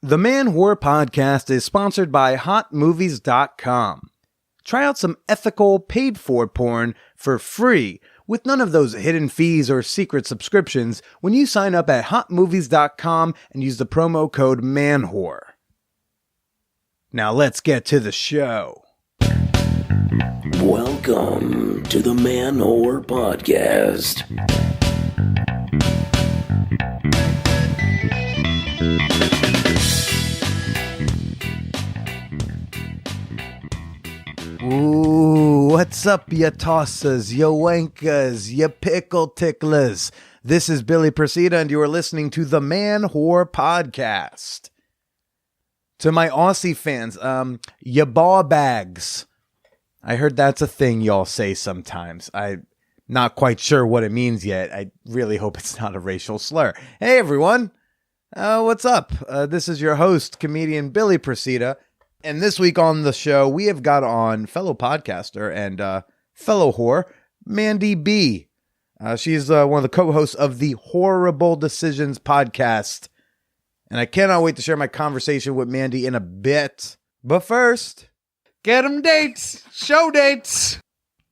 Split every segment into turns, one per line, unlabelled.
The Man Whore Podcast is sponsored by HotMovies.com. Try out some ethical, paid-for porn for free with none of those hidden fees or secret subscriptions when you sign up at HotMovies.com and use the promo code MANWHORE. Now let's get to the show.
Welcome to the Man Whore Podcast.
Ooh, what's up, ya tossers, ya wankers, ya pickle ticklers? This is Billy Persida, and you are listening to the Man Whore Podcast. To my Aussie fans, ya ball bags. I heard that's a thing y'all say sometimes. I'm not quite sure what it means yet. I really hope it's not a racial slur. Hey, everyone. What's up? This is your host, comedian Billy Persida. And this week on the show, we have got on fellow podcaster and fellow whore, Mandii B. She's one of the co-hosts of the WHOREible Decisions podcast. And I cannot wait to share my conversation with Mandii in a bit. But first,
get them dates, show dates.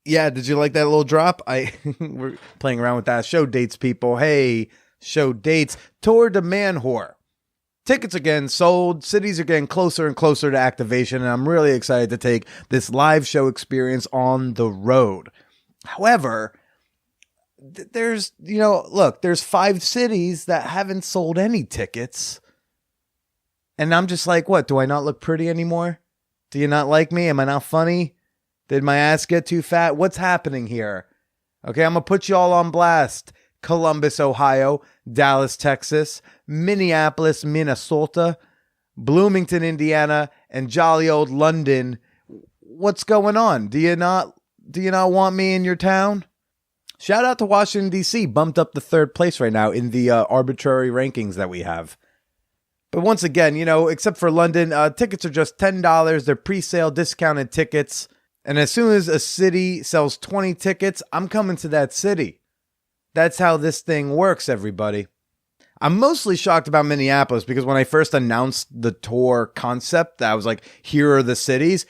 Yeah, did you like that little drop? We're playing around with that. Show dates, people. Hey, show dates. Tour de Man Whore. Tickets are getting sold, cities are getting closer and closer to activation, and I'm really excited to take this live show experience on the road. However, there's 5 cities that haven't sold any tickets. And I'm just like, what, do I not look pretty anymore? Do you not like me? Am I not funny? Did my ass get too fat? What's happening here? Okay, I'm going to put you all on blast. Columbus, Ohio, Dallas, Texas, Minneapolis, Minnesota, Bloomington, Indiana, and jolly old London. What's going on? Do you not want me in your town? Shout out to Washington, D.C., bumped up to 3rd place right now in the arbitrary rankings that we have. But once again, except for London, tickets are just $10. They're pre-sale discounted tickets. And as soon as a city sells 20 tickets, I'm coming to that city. That's how this thing works, everybody. I'm mostly shocked about Minneapolis because when I first announced the tour concept, I was like, here are the cities.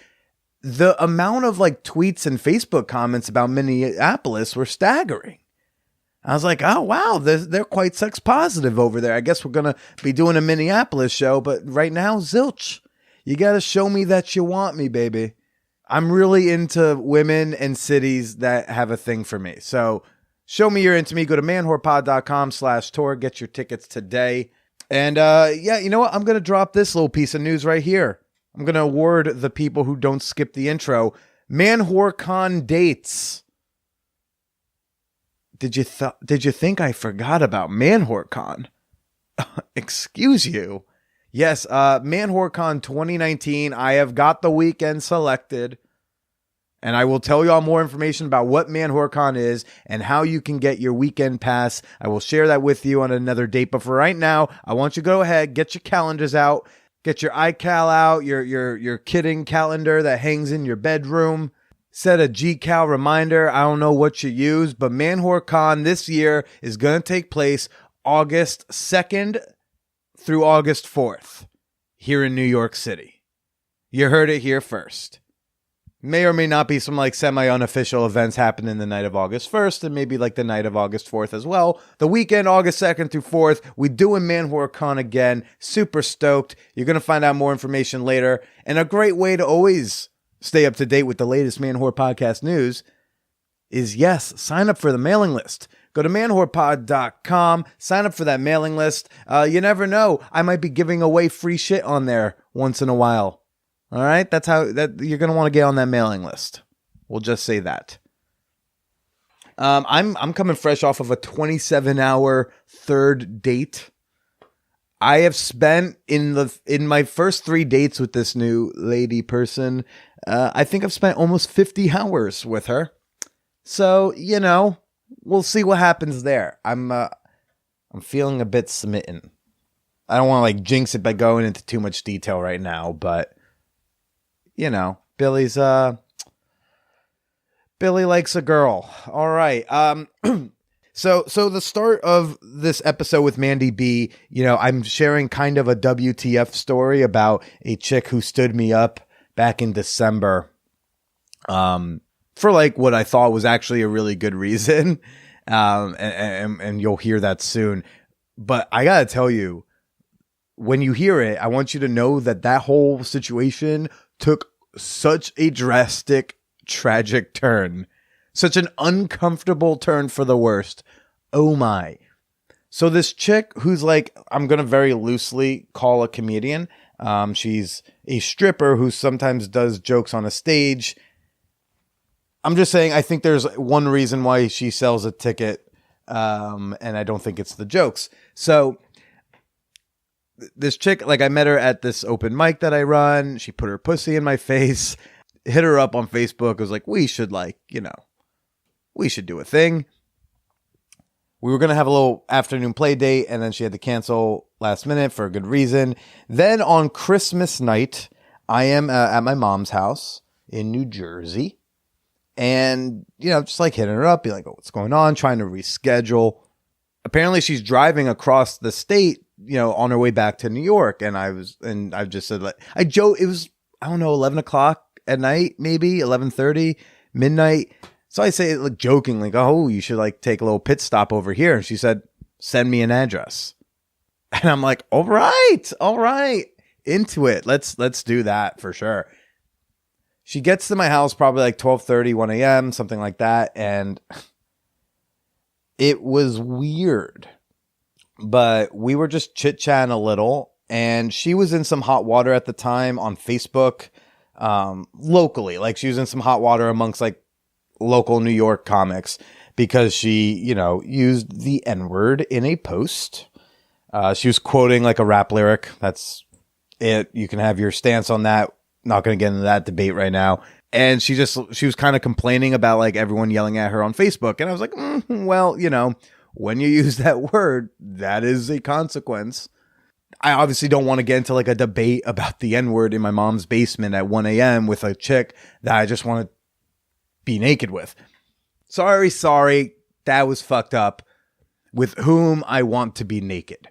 The amount of tweets and Facebook comments about Minneapolis were staggering. I was like, oh, wow, they're quite sex positive over there. I guess we're going to be doing a Minneapolis show, but right now, zilch. You got to show me that you want me, baby. I'm really into women and cities that have a thing for me. So show me you're into me. Go to manwhorepod.com/tour. Get your tickets today. And you know what? I'm going to drop this little piece of news right here. I'm going to award the people who don't skip the intro ManWhoreCon dates. Did you think I forgot about ManWhoreCon? Excuse you. Yes, ManWhoreCon 2019. I have got the weekend selected. And I will tell you all more information about what ManWhoreCon is and how you can get your weekend pass. I will share that with you on another date. But for right now, I want you to go ahead, get your calendars out, get your iCal out, your kidding calendar that hangs in your bedroom. Set a GCal reminder. I don't know what you use, but ManWhoreCon this year is going to take place August 2nd through August 4th here in New York City. You heard it here first. May or may not be some semi-unofficial events happening the night of August 1st and maybe the night of August 4th as well. The weekend, August 2nd through 4th, we doing ManWhoreCon again. Super stoked. You're going to find out more information later. And a great way to always stay up to date with the latest Man Whore Podcast news is, yes, sign up for the mailing list. Go to manwhorepod.com, sign up for that mailing list. You never know. I might be giving away free shit on there once in a while. All right, that's how you're going to want to get on that mailing list. We'll just say that. I'm coming fresh off of a 27-hour third date. I have spent in my first 3 dates with this new lady person. I think I've spent almost 50 hours with her. So, we'll see what happens there. I'm feeling a bit smitten. I don't want to jinx it by going into too much detail right now, but Billy likes a girl. All right. So the start of this episode with Mandii B, I'm sharing kind of a WTF story about a chick who stood me up back in December, for like what I thought was actually a really good reason. And you'll hear that soon. But I gotta tell you, when you hear it, I want you to know that whole situation took such a drastic, tragic turn. Such an uncomfortable turn for the worst. Oh my. So this chick who's like, I'm going to very loosely call a comedian. She's a stripper who sometimes does jokes on a stage. I'm just saying, I think there's one reason why she sells a ticket. And I don't think it's the jokes. So this chick, like I met her at this open mic that I run. She put her pussy in my face, hit her up on Facebook. It was like, we should we should do a thing. We were going to have a little afternoon play date, and then she had to cancel last minute for a good reason. Then on Christmas night, I am at my mom's house in New Jersey. And, just like hitting her up, be like, oh, what's going on? Trying to reschedule. Apparently she's driving across the state, on her way back to New York. And I just said, like, it was, 11 o'clock at night, maybe 11:30, midnight. So I say, like, jokingly, oh, you should like take a little pit stop over here. And she said, send me an address. And I'm like, all right, into it. Let's do that for sure. She gets to my house probably like 12:30, 1 a.m., something like that. And it was weird, but we were just chit-chatting a little. And she was in some hot water at the time on Facebook, locally. Like she was in some hot water amongst like local New York comics because she, used the N-word in a post. She was quoting like a rap lyric. That's it. You can have your stance on that. Not going to get into that debate right now. And she was kind of complaining about like everyone yelling at her on Facebook. And I was like, well, when you use that word, that is a consequence. I obviously don't want to get into like a debate about the N-word in my mom's basement at 1 a.m. with a chick that I just want to be naked with. Sorry. That was fucked up. With whom I want to be naked.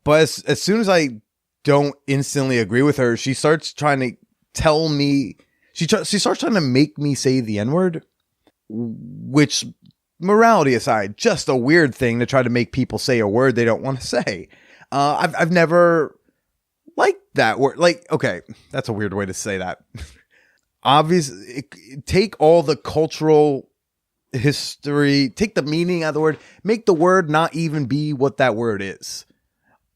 But as soon as I don't instantly agree with her, she starts trying to tell me, she starts trying to make me say the N-word, which, morality aside, just a weird thing to try to make people say a word they don't want to say. I've never liked that word. Like, okay, that's a weird way to say that. Obviously, take all the cultural history, take the meaning out of the word, make the word not even be what that word is.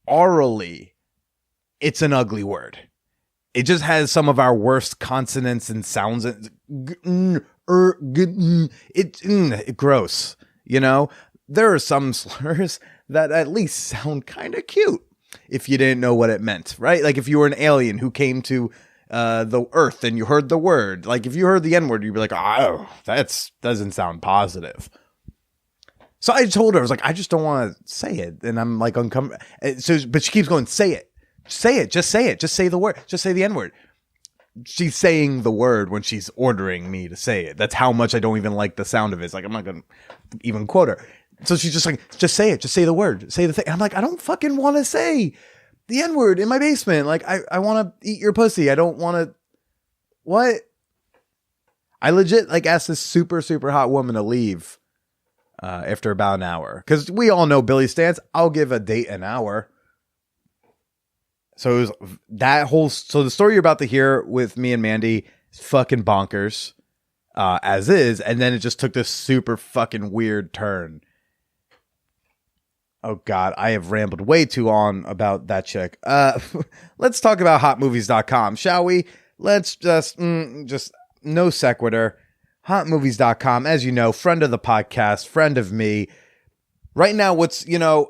Orally, it's an ugly word. It just has some of our worst consonants and sounds. It's gross. There are some slurs that at least sound kind of cute if you didn't know what it meant, right? Like if you were an alien who came to the earth and you heard the word, like if you heard the N-word, you'd be like, oh, that doesn't sound positive. So I told her, I was like, I just don't want to say it. And I'm like uncomfortable. But she keeps going, say it. Say it. Just say it. Just say the word. Just say the N-word. She's saying the word when she's ordering me to say it. That's how much I don't even like the sound of it. It's like, I'm not going to even quote her. So she's just like, just say it. Just say the word. Say the thing. And I'm like, I don't fucking want to say the N-word in my basement. Like, I want to eat your pussy. I don't want to. What? I legit like asked this super, super hot woman to leave after about an hour. Because we all know Billy's stance. I'll give a date an hour. So it was so the story you're about to hear with me and Mandii is fucking bonkers, as is. And then it just took this super fucking weird turn. Oh God, I have rambled way too on about that chick. Let's talk about hotmovies.com, shall we? Let's just no sequitur. Hotmovies.com, as you know, friend of the podcast, friend of me. Right now,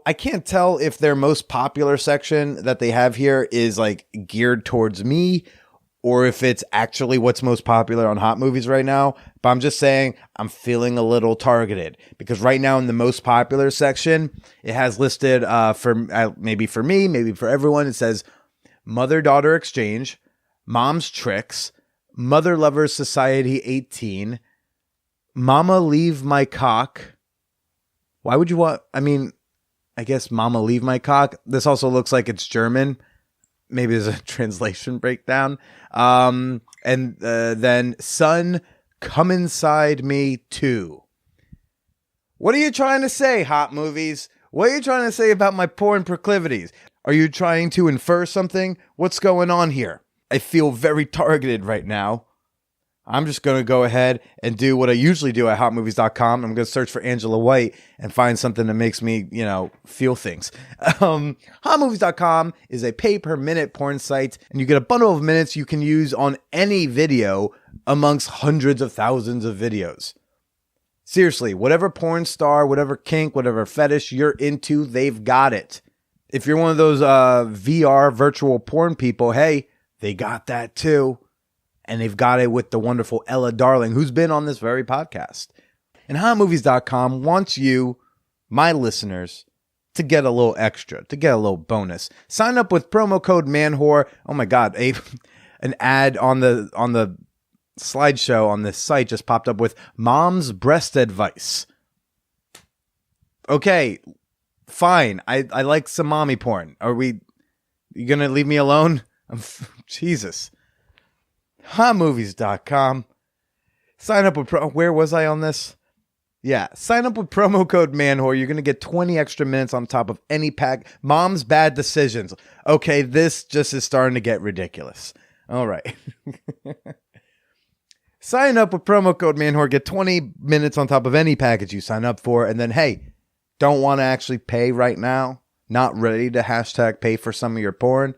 I can't tell if their most popular section that they have here is like geared towards me or if it's actually what's most popular on Hot Movies right now. But I'm just saying I'm feeling a little targeted because right now in the most popular section, it has listed maybe for me, maybe for everyone. It says Mother-Daughter Exchange, Mom's Tricks, Mother Lovers Society 18, Mama Leave My Cock, Why would you want, I mean, I guess Mama Leave My Cock. This also looks like it's German. Maybe there's a translation breakdown. And then Son, Come Inside Me Too. What are you trying to say, Hot Movies? What are you trying to say about my porn proclivities? Are you trying to infer something? What's going on here? I feel very targeted right now. I'm just going to go ahead and do what I usually do at hotmovies.com. I'm going to search for Angela White and find something that makes me, feel things. Hotmovies.com is a pay-per-minute porn site, and you get a bundle of minutes you can use on any video amongst hundreds of thousands of videos. Seriously, whatever porn star, whatever kink, whatever fetish you're into, they've got it. If you're one of those VR virtual porn people, hey, they got that too. And they've got it with the wonderful Ella Darling, who's been on this very podcast. And hotmovies.com wants you, my listeners, to get a little extra, to get a little bonus. Sign up with promo code MANWHORE. Oh my God, an ad on the slideshow on this site just popped up with mom's breast advice. Okay, fine. I like some mommy porn. You going to leave me alone? Jesus. Hotmovies.com. Sign up with where was I on this? Yeah, sign up with promo code MANWHORE. You're going to get 20 extra minutes on top of any pack. Mom's bad decisions. Okay, this just is starting to get ridiculous. All right. Sign up with promo code MANWHORE. Get 20 minutes on top of any package you sign up for. And then, hey, don't want to actually pay right now? Not ready to hashtag pay for some of your porn?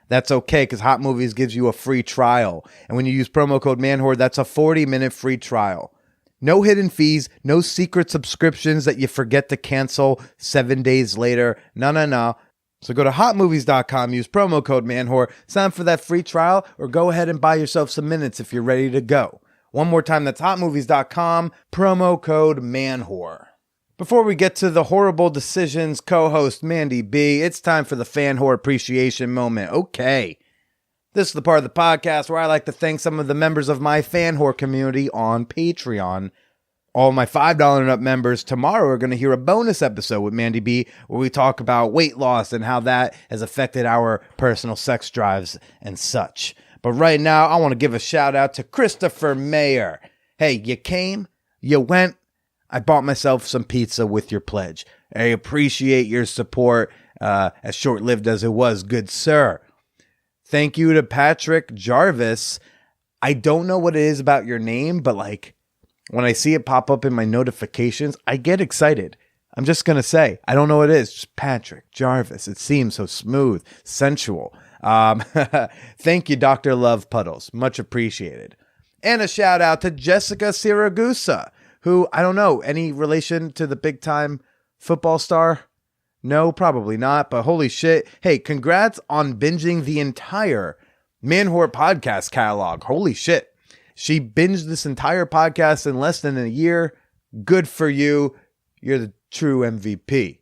That's okay, because Hot Movies gives you a free trial. And when you use promo code MANWHORE, that's a 40-minute free trial. No hidden fees, no secret subscriptions that you forget to cancel 7 days later. No. So go to hotmovies.com, use promo code MANWHORE, sign up for that free trial, or go ahead and buy yourself some minutes if you're ready to go. One more time, that's hotmovies.com, promo code MANWHORE. Before we get to the horrible decisions, co-host Mandii B, it's time for the fan whore appreciation moment. Okay. This is the part of the podcast where I like to thank some of the members of my fan whore community on Patreon. All my $5 and up members tomorrow are going to hear a bonus episode with Mandii B where we talk about weight loss and how that has affected our personal sex drives and such. But right now, I want to give a shout out to Christopher Mayer. Hey, you came, you went, I bought myself some pizza with your pledge. I appreciate your support, as short-lived as it was, good sir. Thank you to Patrick Jarvis. I don't know what it is about your name, but when I see it pop up in my notifications, I get excited. I'm just going to say, I don't know what it is. Just Patrick Jarvis. It seems so smooth, sensual. Thank you, Dr. Love Puddles. Much appreciated. And a shout out to Jessica Siragusa, who, I don't know, any relation to the big-time football star? No, probably not, but holy shit. Hey, congrats on binging the entire Man-Whore podcast catalog. Holy shit. She binged this entire podcast in less than a year. Good for you. You're the true MVP.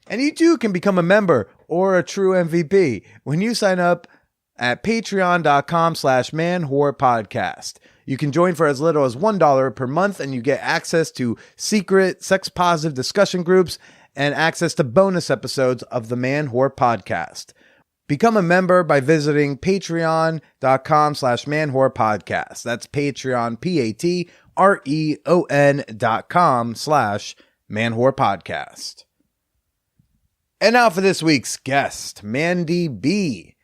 And you too can become a member or a true MVP when you sign up at patreon.com/manwhorepodcast. You can join for as little as $1 per month, and you get access to secret sex-positive discussion groups and access to bonus episodes of the Man Whore Podcast. Become a member by visiting patreon.com/manwhorepodcast. That's Patreon, patreon.com/manwhorepodcast. And now for this week's guest, Mandii B.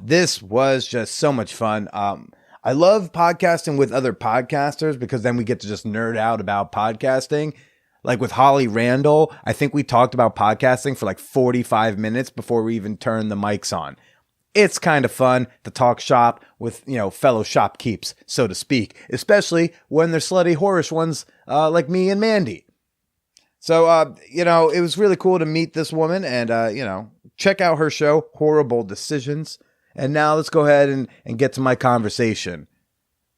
This was just so much fun. I love podcasting with other podcasters because then we get to just nerd out about podcasting. Like with Holly Randall, I think we talked about podcasting for 45 minutes before we even turned the mics on. It's kind of fun to talk shop with, fellow shopkeeps, so to speak, especially when they're slutty, whorish ones like me and Mandii. So, it was really cool to meet this woman and, check out her show, Horrible Decisions. And now let's go ahead and get to my conversation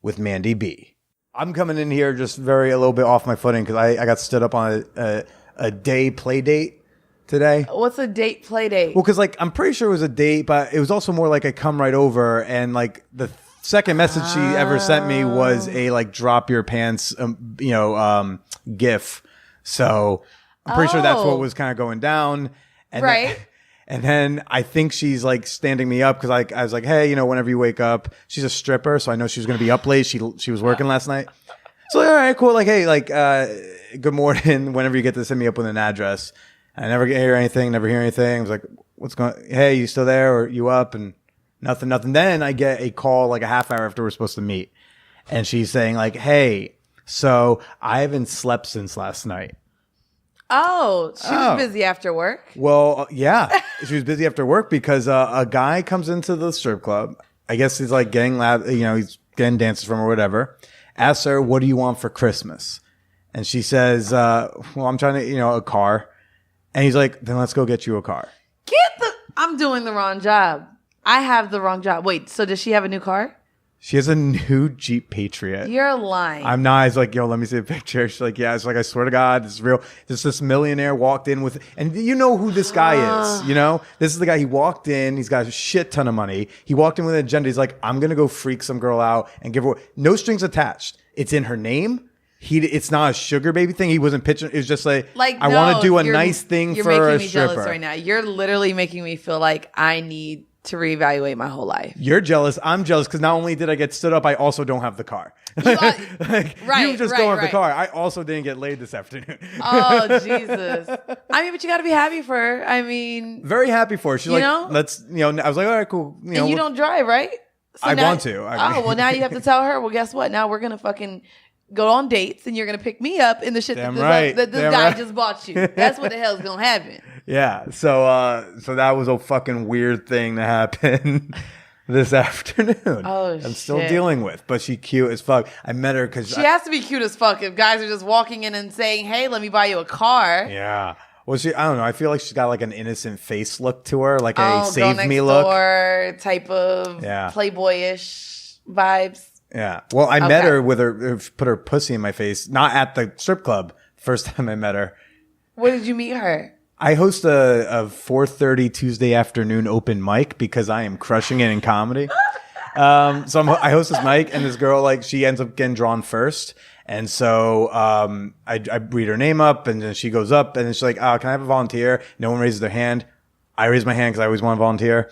with Mandii B. I'm coming in here just a little bit off my footing because I got stood up on a day play date today.
What's a date play date?
Well, because I'm pretty sure it was a date, but it was also more like I come right over and the second message she ever sent me was a drop your pants, gif. So I'm pretty sure that's what was kind of going down. And
Right.
And then I think she's like standing me up because I was like, hey, whenever you wake up, she's a stripper, so I know she was going to be up late. She was working last night. So all right, cool. Like, hey, like, good morning. Whenever you get to send me up with an address. I never hear anything. Never hear anything. I was like, what's going? Hey, you still there? Or you up? And nothing. Then I get a call like a half hour after we're supposed to meet, and she's saying like, hey, so I haven't slept since last night.
Oh, she was busy after work.
Well, yeah, she was busy after work because a guy comes into the strip club. I guess he's like getting he's getting dances from or whatever. Asks her, what do you want for Christmas? And she says, well, I'm trying to, a car. And he's like, then let's go get you a car.
I'm doing the wrong job. I have the wrong job. Wait, so does she have a new car?
She has a new Jeep Patriot.
You're lying.
I'm not. He's like, yo, let me see a picture. She's like, yeah. It's like, I swear to God, this is real. This millionaire walked in with, and you know who this guy is, This is the guy. He walked in. He's got a shit ton of money. He walked in with an agenda. He's like, I'm going to go freak some girl out and give her, no strings attached. It's in her name. It's not a sugar baby thing. He wasn't pitching. It was just like I want to do a nice thing for a stripper.
You're making me jealous right now. You're literally making me feel like I need to reevaluate my whole life.
You're jealous. I'm jealous because not only did I get stood up, I also don't have the car. You just don't have the car. I also didn't get laid this afternoon.
Oh, Jesus. I mean, but you got to be happy for her. I mean,
very happy for her. She's like, let's, I was like, all right, cool.
And you don't drive, right? So
I want to.
Well, now you have to tell her, well, guess what? Now we're going to fucking go on dates and you're going to pick me up in the shit that this guy just bought you. That's what the hell's going to happen.
Yeah. So that was a fucking weird thing to happen this afternoon.
Oh,
I'm still dealing with, but she cute as fuck. I met her because
she has to be cute as fuck if guys are just walking in and saying, hey, let me buy you a car.
Yeah. Well, I don't know. I feel like she's got like an innocent face look to her, like a save me look. Type of
Playboyish vibes.
Yeah. Well, I met her with put her pussy in my face, not at the strip club. First time I met her.
Where did you meet her?
I host a 4:30 Tuesday afternoon open mic because I am crushing it in comedy. I host this mic, and this girl, like, she ends up getting drawn first. And so I read her name up, and then she goes up, and then she's like, can I have a volunteer? No one raises their hand. I raise my hand because I always want to volunteer.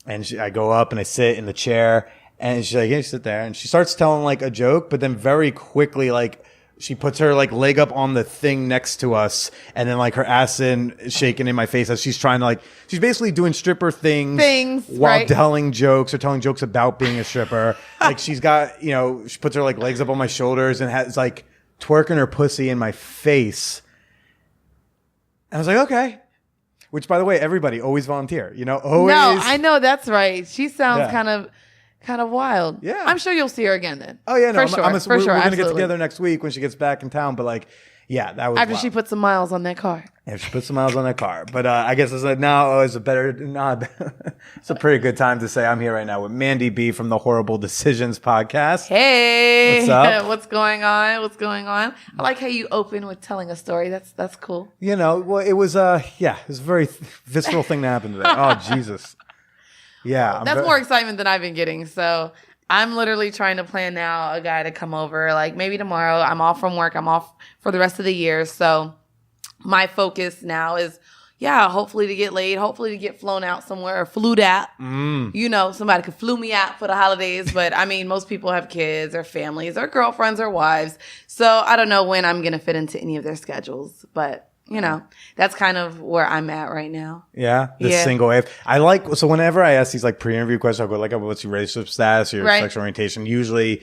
And I go up, and I sit in the chair, and she's like, yeah, sit there. And she starts telling, like, a joke, but then very quickly, like, she puts her like leg up on the thing next to us, and then like her ass shaking in my face as she's trying to like, she's basically doing stripper things while telling jokes or telling jokes about being a stripper. Like she's got, she puts her like legs up on my shoulders and has like twerking her pussy in my face. And I was like, okay. Which, by the way, everybody always volunteer. Always.
No, I know that's right. She sounds kind of wild.
Yeah.
I'm sure you'll see her again then.
Oh, yeah. No,
for sure.
We're going to get together next week when she gets back in town. But like, yeah, that was
after
wild.
she put some miles on that car.
Yeah, she put some miles on that car. But I guess it's like, now it's it's a pretty good time to say I'm here right now with Mandii B from the Horrible Decisions podcast.
Hey.
What's up?
What's going on? I like how you open with telling a story. That's cool.
Well, it was it was a very visceral thing that happened today. Oh, Jesus. Yeah.
That's more excitement than I've been getting. So I'm literally trying to plan now a guy to come over, like maybe tomorrow. I'm off from work. I'm off for the rest of the year. So my focus now is, hopefully to get laid, hopefully to get flown out somewhere or flued out. Somebody could flew me out for the holidays. But I mean, most people have kids or families or girlfriends or wives. So I don't know when I'm going to fit into any of their schedules. But that's kind of where I'm at right now.
Yeah, single wave. So whenever I ask these like pre-interview questions, I'll go like, what's your relationship status or your sexual orientation? Usually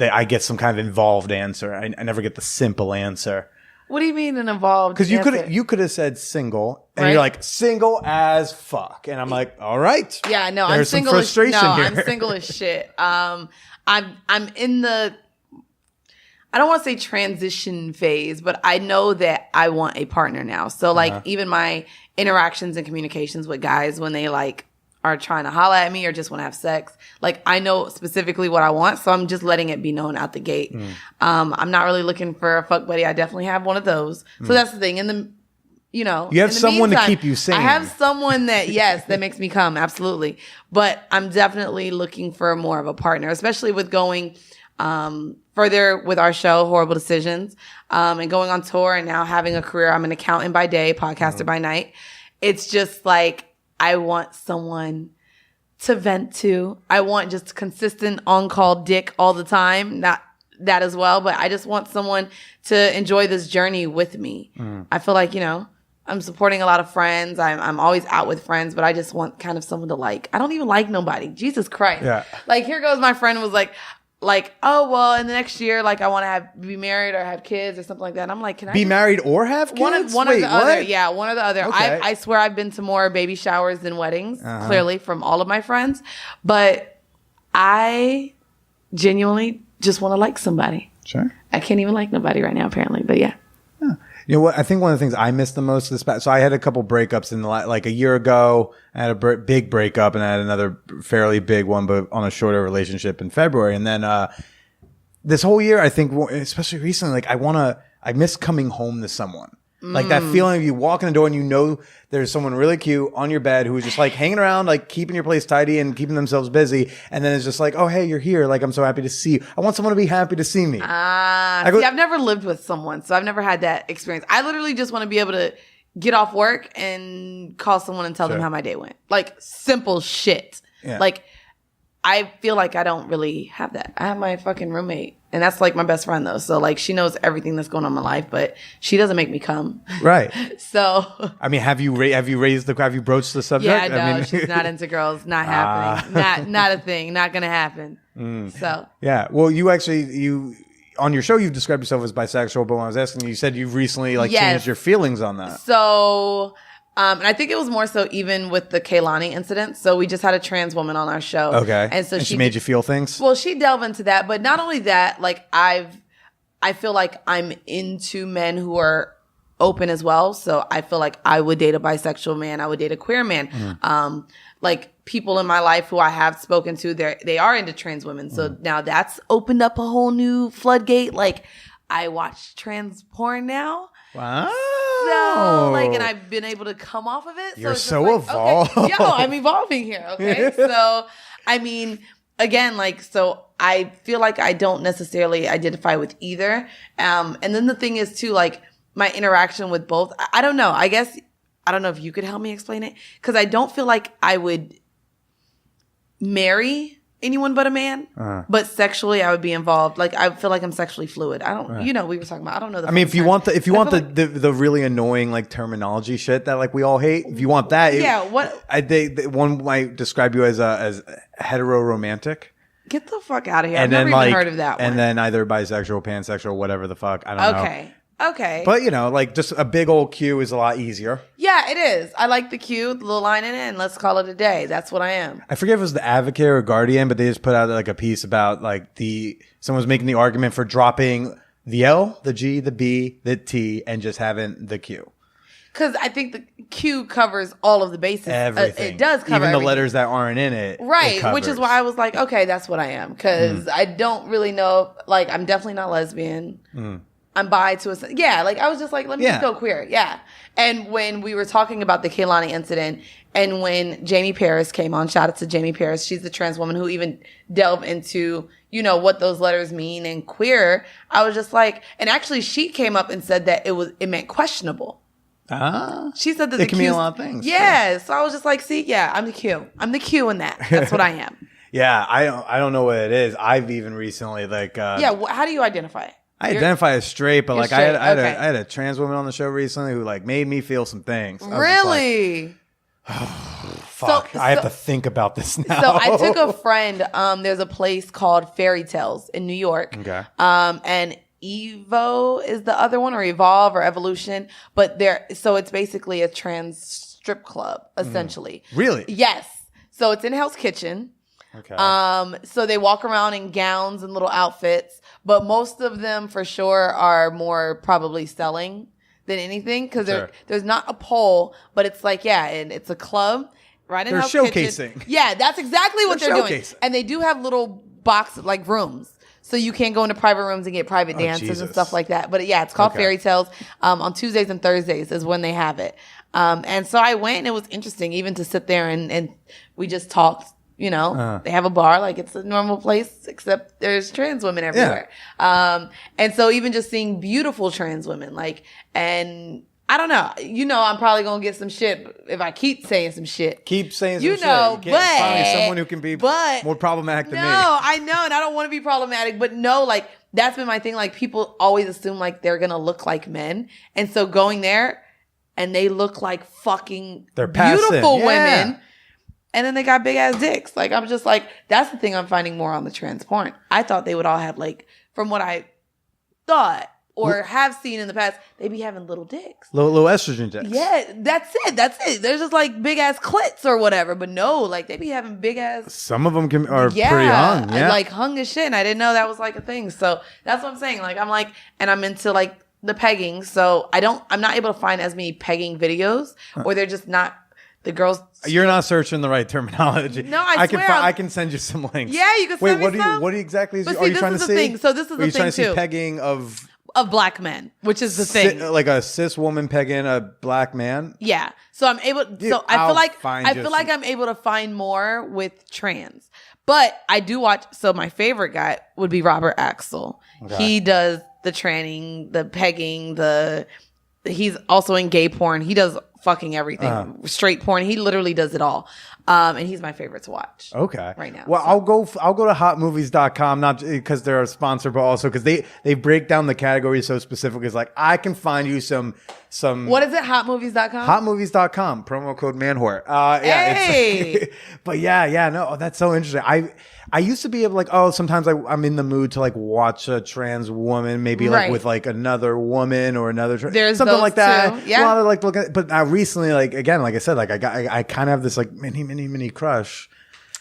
I get some kind of involved answer. I never get the simple answer.
What do you mean an involved
answer? Because you could have said single, and you're like, single as fuck. And I'm like, all right.
Yeah, no,
I'm single as shit.
I'm single as shit. I'm in the, I don't want to say transition phase, but I know that I want a partner now. So like even my interactions and communications with guys when they like are trying to holler at me or just want to have sex, like I know specifically what I want. So I'm just letting it be known out the gate. I'm not really looking for a fuck buddy. I definitely have one of those. So that's the thing. You
have someone to keep you sane.
I have someone that makes me come. Absolutely. But I'm definitely looking for more of a partner, especially with going further with our show, Horrible Decisions, and going on tour and now having a career. I'm an accountant by day, podcaster by night. It's just like, I want someone to vent to. I want just consistent on-call dick all the time. Not that as well, but I just want someone to enjoy this journey with me. I feel like, I'm supporting a lot of friends. I'm always out with friends, but I just want kind of someone to like. I don't even like nobody. Jesus Christ.
Yeah.
Like, here goes my friend was like, oh, well, in the next year, like, I want to be married or have kids or something like that. And I'm like, can I
be married or have kids?
One or the other. Yeah, one or the other.
Okay.
I swear I've been to more baby showers than weddings, clearly, from all of my friends. But I genuinely just want to like somebody.
Sure.
I can't even like nobody right now, apparently. But yeah.
You know what? I think one of the things I missed the most so I had a couple breakups in like a year ago. I had a big breakup and I had another fairly big one, but on a shorter relationship in February. And then this whole year, I think, especially recently, like I miss coming home to someone. Like that feeling of you walk in the door and there's someone really cute on your bed who's just like hanging around, like keeping your place tidy and keeping themselves busy. And then it's just like, oh, hey, you're here. Like, I'm so happy to see you. I want someone to be happy to see me.
I've never lived with someone, so I've never had that experience. I literally just want to be able to get off work and call someone and tell them how my day went. Like, simple shit.
Yeah.
Like, I feel like I don't really have that. I have my fucking roommate, and that's like my best friend though. So like, she knows everything that's going on in my life, but she doesn't make me come.
Right.
So
I mean, have you broached the subject?
Yeah, no,
I mean,
she's not into girls. Not happening. Not a thing. Not gonna happen. So
yeah. Well, you on your show you've described yourself as bisexual, but when I was asking you said you've recently changed your feelings on that.
So. And I think it was more so even with the Kehlani incident. So we just had a trans woman on our show.
Okay.
And so
she made you feel things?
Well, she delved into that. But not only that, like I feel like I'm into men who are open as well. So I feel like I would date a bisexual man. I would date a queer man. Like people in my life who I have spoken to, they are into trans women. So now that's opened up a whole new floodgate. Like I watch trans porn now.
Wow.
So, and I've been able to come off of it.
You're
so
so evolved.
Okay, I'm evolving here. Okay. So, I mean, again, so I feel like I don't necessarily identify with either. And then the thing is too, like my interaction with both, I don't know. I guess, I don't know if you could help me explain it. Cause I don't feel like I would marry anyone but a man, but sexually I would be involved. Like I feel like I'm sexually fluid. I don't, we were talking about. I don't know.
I mean, if you want the really annoying like terminology shit that like we all hate, if you want that, one might describe you as heteroromantic.
Get the fuck out of here! I've never even heard of that one.
And then either bisexual, pansexual, whatever the fuck. I don't know.
Okay.
But like just a big old Q is a lot easier.
Yeah, it is. I like the Q, the little line in it, and let's call it a day. That's what I am.
I forget if it was the Advocate or Guardian, but they just put out like a piece about like someone was making the argument for dropping the L, the G, the B, the T, and just having the Q.
Because I think the Q covers all of the bases.
Everything.
It does cover
even the
everything.
letters that aren't in it.
Right, which is why I was like, okay, that's what I am. Because I don't really know. Like, I'm definitely not lesbian. I'm bi to I was just like, let me just go queer. Yeah. And when we were talking about the Kehlani incident and when Jamie Paris came on, shout out to Jamie Paris. She's the trans woman who even delved into, what those letters mean and queer. I was just like, and actually she came up and said that it meant questionable. She said that
it can mean a lot of things.
Yeah. So I was just like, see, I'm the Q. I'm the Q in that. That's what I am.
Yeah. I don't know what it is. I've even recently
how do you identify it?
I identify as straight, but like I had a trans woman on the show recently who like made me feel some things.
Really?
Fuck. I have to think about this now.
So I took a friend. There's a place called Fairy Tales in New York.
Okay.
And Evo is the other one, or Evolve or Evolution. But so it's basically a trans strip club, essentially.
Really?
Yes. So it's in Hell's Kitchen.
Okay.
So they walk around in gowns and little outfits, but most of them for sure are more probably selling than anything because there's not a pole, but it's like, and it's a club right in Hell's Kitchen.
They're showcasing.
Yeah, that's exactly what they're doing. And they do have little boxes, like rooms. So you can go into private rooms and get private dances and stuff like that. But it's called Fairy Tales. On Tuesdays and Thursdays is when they have it. And so I went and it was interesting even to sit there and we just talked, You know, they have a bar like it's a normal place, except there's trans women everywhere. And so even just seeing beautiful trans women, like, and I don't know, you know, I'm probably going to get some shit if I keep saying some shit.
Keep saying some
you
shit.
know,
You can't find me someone who can be
but,
more problematic than me.
No, I know, and I don't want to be problematic, but no, like, that's been my thing. Like, people always assume like they're going to look like men. And so going there and they look like fucking beautiful women. And then they got big ass dicks. Like, I'm just like, that's the thing I'm finding more on the trans porn. I thought they would all have, like, from what I thought or have seen in the past, they be having little dicks.
Little estrogen dicks.
Yeah, that's it. There's just like big ass clits or whatever. But no, like, they be having big ass.
Some of them are pretty hung. Yeah.
Like hung as shit. And I didn't know that was like a thing. So that's what I'm saying. Like, I'm like, and I'm into like the pegging. So I'm not able to find as many pegging videos or they're just not. The girls.
You're not searching the right terminology.
No, I swear.
I can send you some links.
Yeah, you can send me some.
What exactly
are
you trying to see?
Thing. So this is the thing too. Are you
trying to see pegging of
black men, which is the thing.
Like a cis woman pegging a black man?
Yeah. So I'm able. So I feel like I'm able to find more with trans. But I do watch. So my favorite guy would be Robert Axel. Okay. He does the tranning, the pegging, he's also in gay porn. He does fucking everything. Straight porn. He literally does it all. And he's my favorite to watch. Okay. Right now.
Well, so. I'll go to hotmovies.com, not because they're a sponsor, but also because they break down the categories so specifically. It's like, I can find you some.
What is it? Hotmovies.com?
Hotmovies.com. Promo code manwhore.
Hey.
But no, that's so interesting. I used to be able to sometimes I'm in the mood to like watch a trans woman, maybe like with like another woman or another something like that.
Yeah.
A lot of like looking, but now recently, like again, like I said, like I kind of have this like mini crush.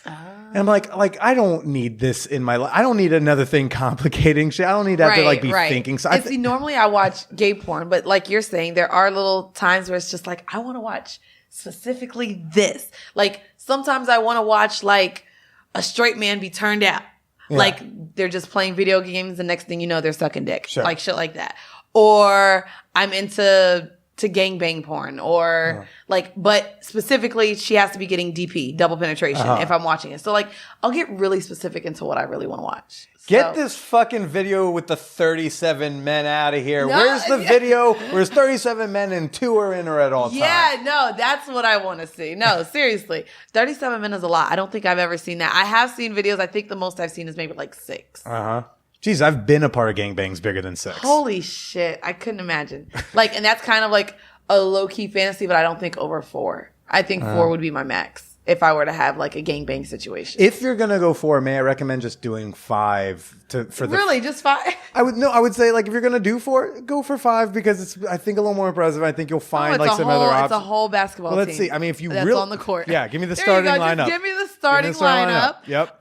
And I'm like I don't need this in my life. I don't need another thing complicating shit. I don't need to have to like be thinking. So
normally I watch gay porn, but like you're saying, there are little times where it's just like, I want to watch specifically this. Like sometimes I want to watch like a straight man be turned out. Yeah. Like they're just playing video games. The next thing you know, they're sucking dick. Sure. Like shit like that. Or I'm into gangbang porn or but specifically she has to be getting DP, double penetration, if I'm watching it. So like I'll get really specific into what I really want to watch.
Get this fucking video with the 37 men out of here. Where's the video? Where's 37 men and 2 are in her at all times?
Yeah, no, that's what I want to see. No, seriously. 37 men is a lot. I don't think I've ever seen that. I have seen videos. I think the most I've seen is maybe like 6.
Jeez, I've been a part of gangbangs bigger than 6.
Holy shit. I couldn't imagine. Like, and that's kind of like a low-key fantasy, but I don't think over 4. I think 4 would be my max if I were to have like a gangbang situation.
If you're gonna go 4, may I recommend just doing 5
Really, just 5?
I would say like if you're gonna do 4, go for 5 because it's a little more impressive. I think you'll find like some other options.
It's a whole basketball team.
Let's see. I mean, if you
that's on the court.
Yeah, give me the starting lineup.
Just give me the starting lineup.
Yep.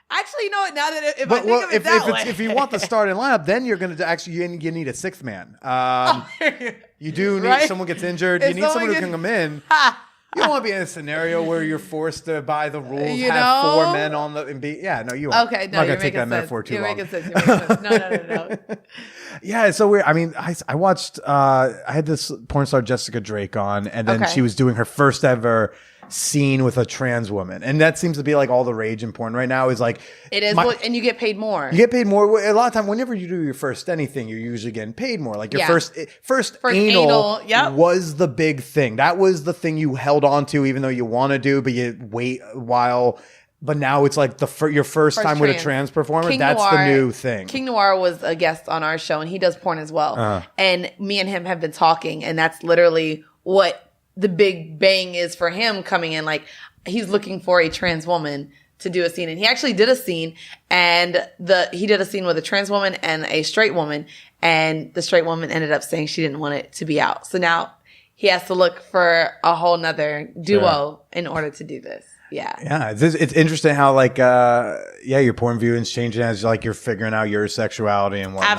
Actually, you know what? Now that I think of it that way.
If you want the starting lineup, then you're going to actually you need a 6th man. You do need someone gets injured. You need someone who can come in. You don't want to be in a scenario where you're forced to, by the rules, have 4 men on the and be. Yeah, no, you won't.
Okay, no,
I'm not
you're
gonna take that metaphor too long.
You're making sense. No.
Yeah, it's so weird. I mean, I watched. I had this porn star Jessica Drake on, and then she was doing her first ever scene with a trans woman, and that seems to be like all the rage in porn right now. Is like
it is, and you get paid more.
You get paid more a lot of time. Whenever you do your first anything, you're usually getting paid more. Like your first anal was the big thing. That was the thing you held on to, even though you want to do, but you wait a while. But now it's like your first time with a trans performer. King that's Noir, the new thing.
King Noir was a guest on our show, and he does porn as well. And me and him have been talking, and that's literally what the big bang is for him coming in. Like, he's looking for a trans woman to do a scene. And he actually did a scene, and he did a scene with a trans woman and a straight woman, and the straight woman ended up saying she didn't want it to be out. So now he has to look for a whole nother duo in order to do this. Yeah.
It's interesting how like your porn viewing's changing as like you're figuring out your sexuality and whatnot.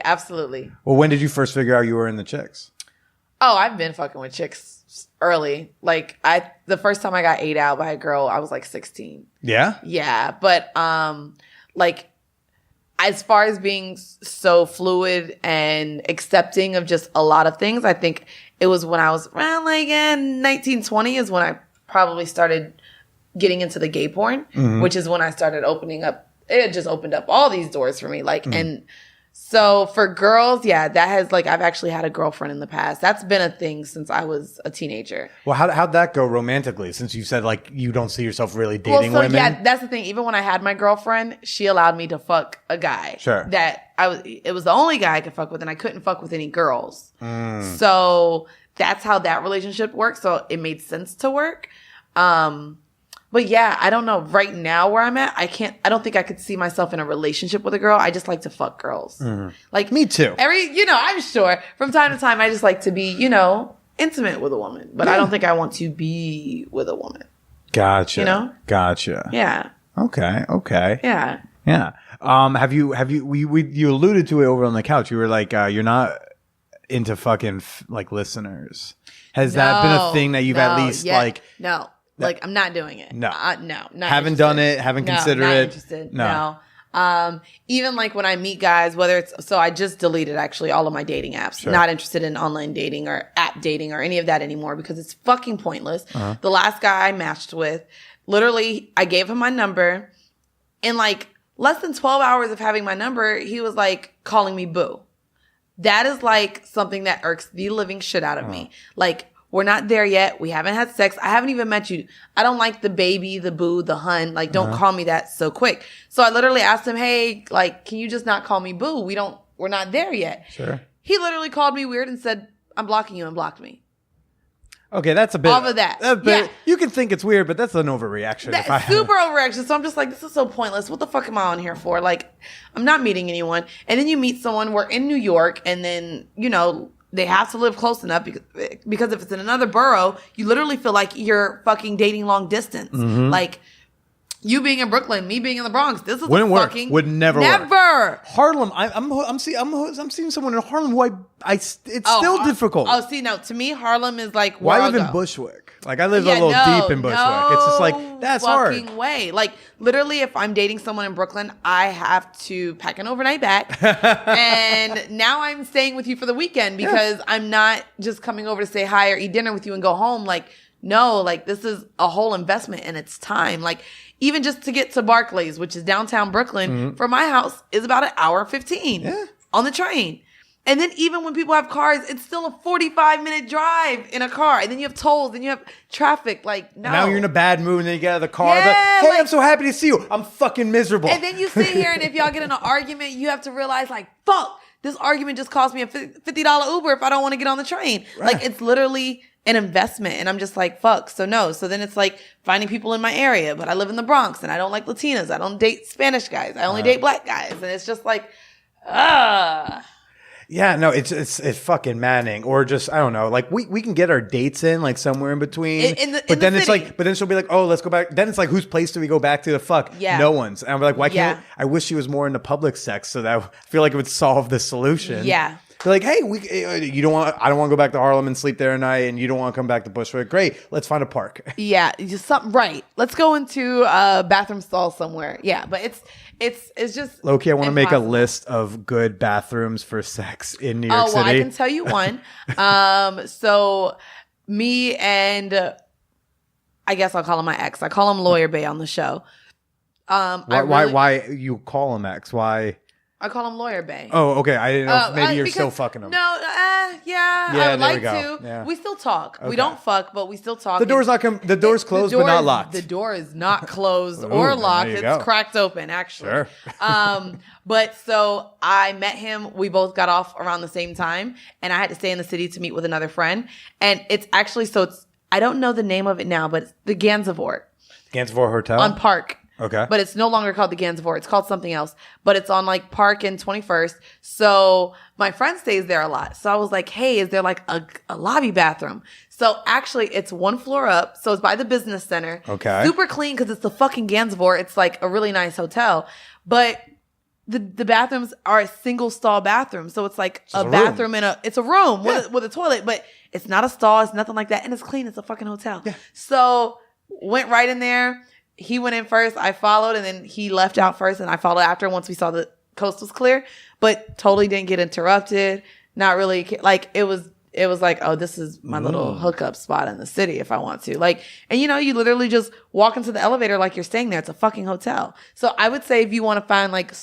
Absolutely.
Well, when did you first figure out you were into chicks?
Oh, I've been fucking with chicks early. Like the first time I got ate out by a girl, I was like 16.
Yeah?
Yeah. But like as far as being so fluid and accepting of just a lot of things, I think it was when I was around like 19, 20 is when I probably started getting into the gay porn, which is when I started opening up. It just opened up all these doors for me. Like, and so for girls, yeah, that has like, I've actually had a girlfriend in the past. That's been a thing since I was a teenager.
Well, how'd that go romantically? Since you said like you don't see yourself really dating women.
Yeah, that's the thing. Even when I had my girlfriend, she allowed me to fuck a guy.
Sure.
It was the only guy I could fuck with, and I couldn't fuck with any girls. So that's how that relationship worked. So it made sense to work. But yeah, I don't know. Right now where I'm at, I don't think I could see myself in a relationship with a girl. I just like to fuck girls. Like
Me too.
I'm sure from time to time I just like to be, intimate with a woman, but I don't think I want to be with a woman.
Gotcha. Gotcha.
Yeah.
Okay.
Yeah.
Yeah. Have you you alluded to it over on the couch. You were like, you're not into fucking like listeners. Has that been a thing that you've at least like?
No. Like, I'm not doing it.
No.
No. Not
haven't
interested.
done it. Haven't considered
not
it.
Interested.
No.
Even like when I meet guys, so I just deleted actually all of my dating apps.
Sure.
Not interested in online dating or app dating or any of that anymore because it's fucking pointless. The last guy I matched with, literally, I gave him my number. In like less than 12 hours of having my number, he was like calling me boo. That is like something that irks the living shit out of me. Like, we're not there yet. We haven't had sex. I haven't even met you. I don't like the baby, the boo, the hun. Like, don't call me that so quick. So I literally asked him, hey, like, can you just not call me boo? We're not there yet.
Sure.
He literally called me weird and said, I'm blocking you, and blocked me.
Okay, that's a bit.
Off of that. Yeah.
You can think it's weird, but that's an overreaction.
That's super overreaction. So I'm just like, this is so pointless. What the fuck am I on here for? Like, I'm not meeting anyone. And then you meet someone, we're in New York, and then, they have to live close enough because if it's in another borough, you literally feel like you're fucking dating long distance. Like, you being in Brooklyn, me being in the Bronx, this is
would never work. Harlem, I'm seeing someone in Harlem who it's still difficult.
Oh, see, no, to me, Harlem is like
why
where
I live in Bushwick? Like, I live a little deep in Bushwick. It's just like, that's hard.
Fucking way. Like, literally, if I'm dating someone in Brooklyn, I have to pack an overnight bag. And now I'm staying with you for the weekend because I'm not just coming over to say hi or eat dinner with you and go home. Like, no, like, this is a whole investment and it's time. Like, even just to get to Barclays, which is downtown Brooklyn, from my house is about an hour 15 on the train. And then even when people have cars, it's still a 45-minute drive in a car. And then you have tolls, and you have traffic. Like, no.
Now you're in a bad mood, and then you get out of the car.
Yeah,
hey, I'm so happy to see you. I'm fucking miserable.
And then you sit here, and if y'all get in an argument, you have to realize, like, fuck, this argument just cost me a $50 Uber if I don't want to get on the train. Right. Like, it's literally an investment. And I'm just like, fuck. So no. So then it's like finding people in my area, but I live in the Bronx, and I don't like Latinas. I don't date Spanish guys. I only date black guys. And it's just like,
Yeah, no, it's fucking maddening. Or just, I don't know, like we can get our dates in like somewhere in between. But then she'll be like, oh, let's go back. Then it's like, whose place do we go back to? The fuck?
Yeah.
No one's. And I'm like, why can't I wish she was more into public sex so that I feel like it would solve the solution.
Yeah.
They're like, hey, I don't want to go back to Harlem and sleep there at night, and you don't want to come back to Bushwick. Great, let's find a park.
Yeah, just something right. Let's go into a bathroom stall somewhere. Yeah, but it's just
Loki, I want to make a list of good bathrooms for sex in New York City.
Oh, well, I can tell you one. So me and I guess I'll call him my ex. I call him Lawyer Bay on the show.
Why you call him ex? Why?
I call him Lawyer Bay.
Oh, okay. I didn't know if maybe you're still fucking him.
No, I would like to.
Yeah.
We still talk.
Okay.
We don't fuck, but we still talk.
The door's closed, but not locked.
The door is not closed or locked. It's cracked open, actually.
Sure.
But so I met him. We both got off around the same time, and I had to stay in the city to meet with another friend. And it's actually I don't know the name of it now, but it's the Gansevoort.
Gansevoort Hotel
on Park.
Okay.
But it's no longer called the Gansevoort. It's called something else. But it's on like Park and 21st. So my friend stays there a lot. So I was like, hey, is there like a lobby bathroom? So actually it's one floor up. So it's by the business center.
Okay.
Super clean because it's the fucking Gansevoort. It's like a really nice hotel. But the bathrooms are a single stall bathroom. So it's like a bathroom it's a room with a toilet. But it's not a stall. It's nothing like that. And it's clean. It's a fucking hotel. Yeah. So went right in there. He went in first, I followed, and then he left out first, and I followed after once we saw the coast was clear, but totally didn't get interrupted. Not really, like, it was it was like, oh, this is my little hookup spot in the city if I want to. Like, and you know, you literally just walk into the elevator like you're staying there. It's a fucking hotel. So I would say if you want to find like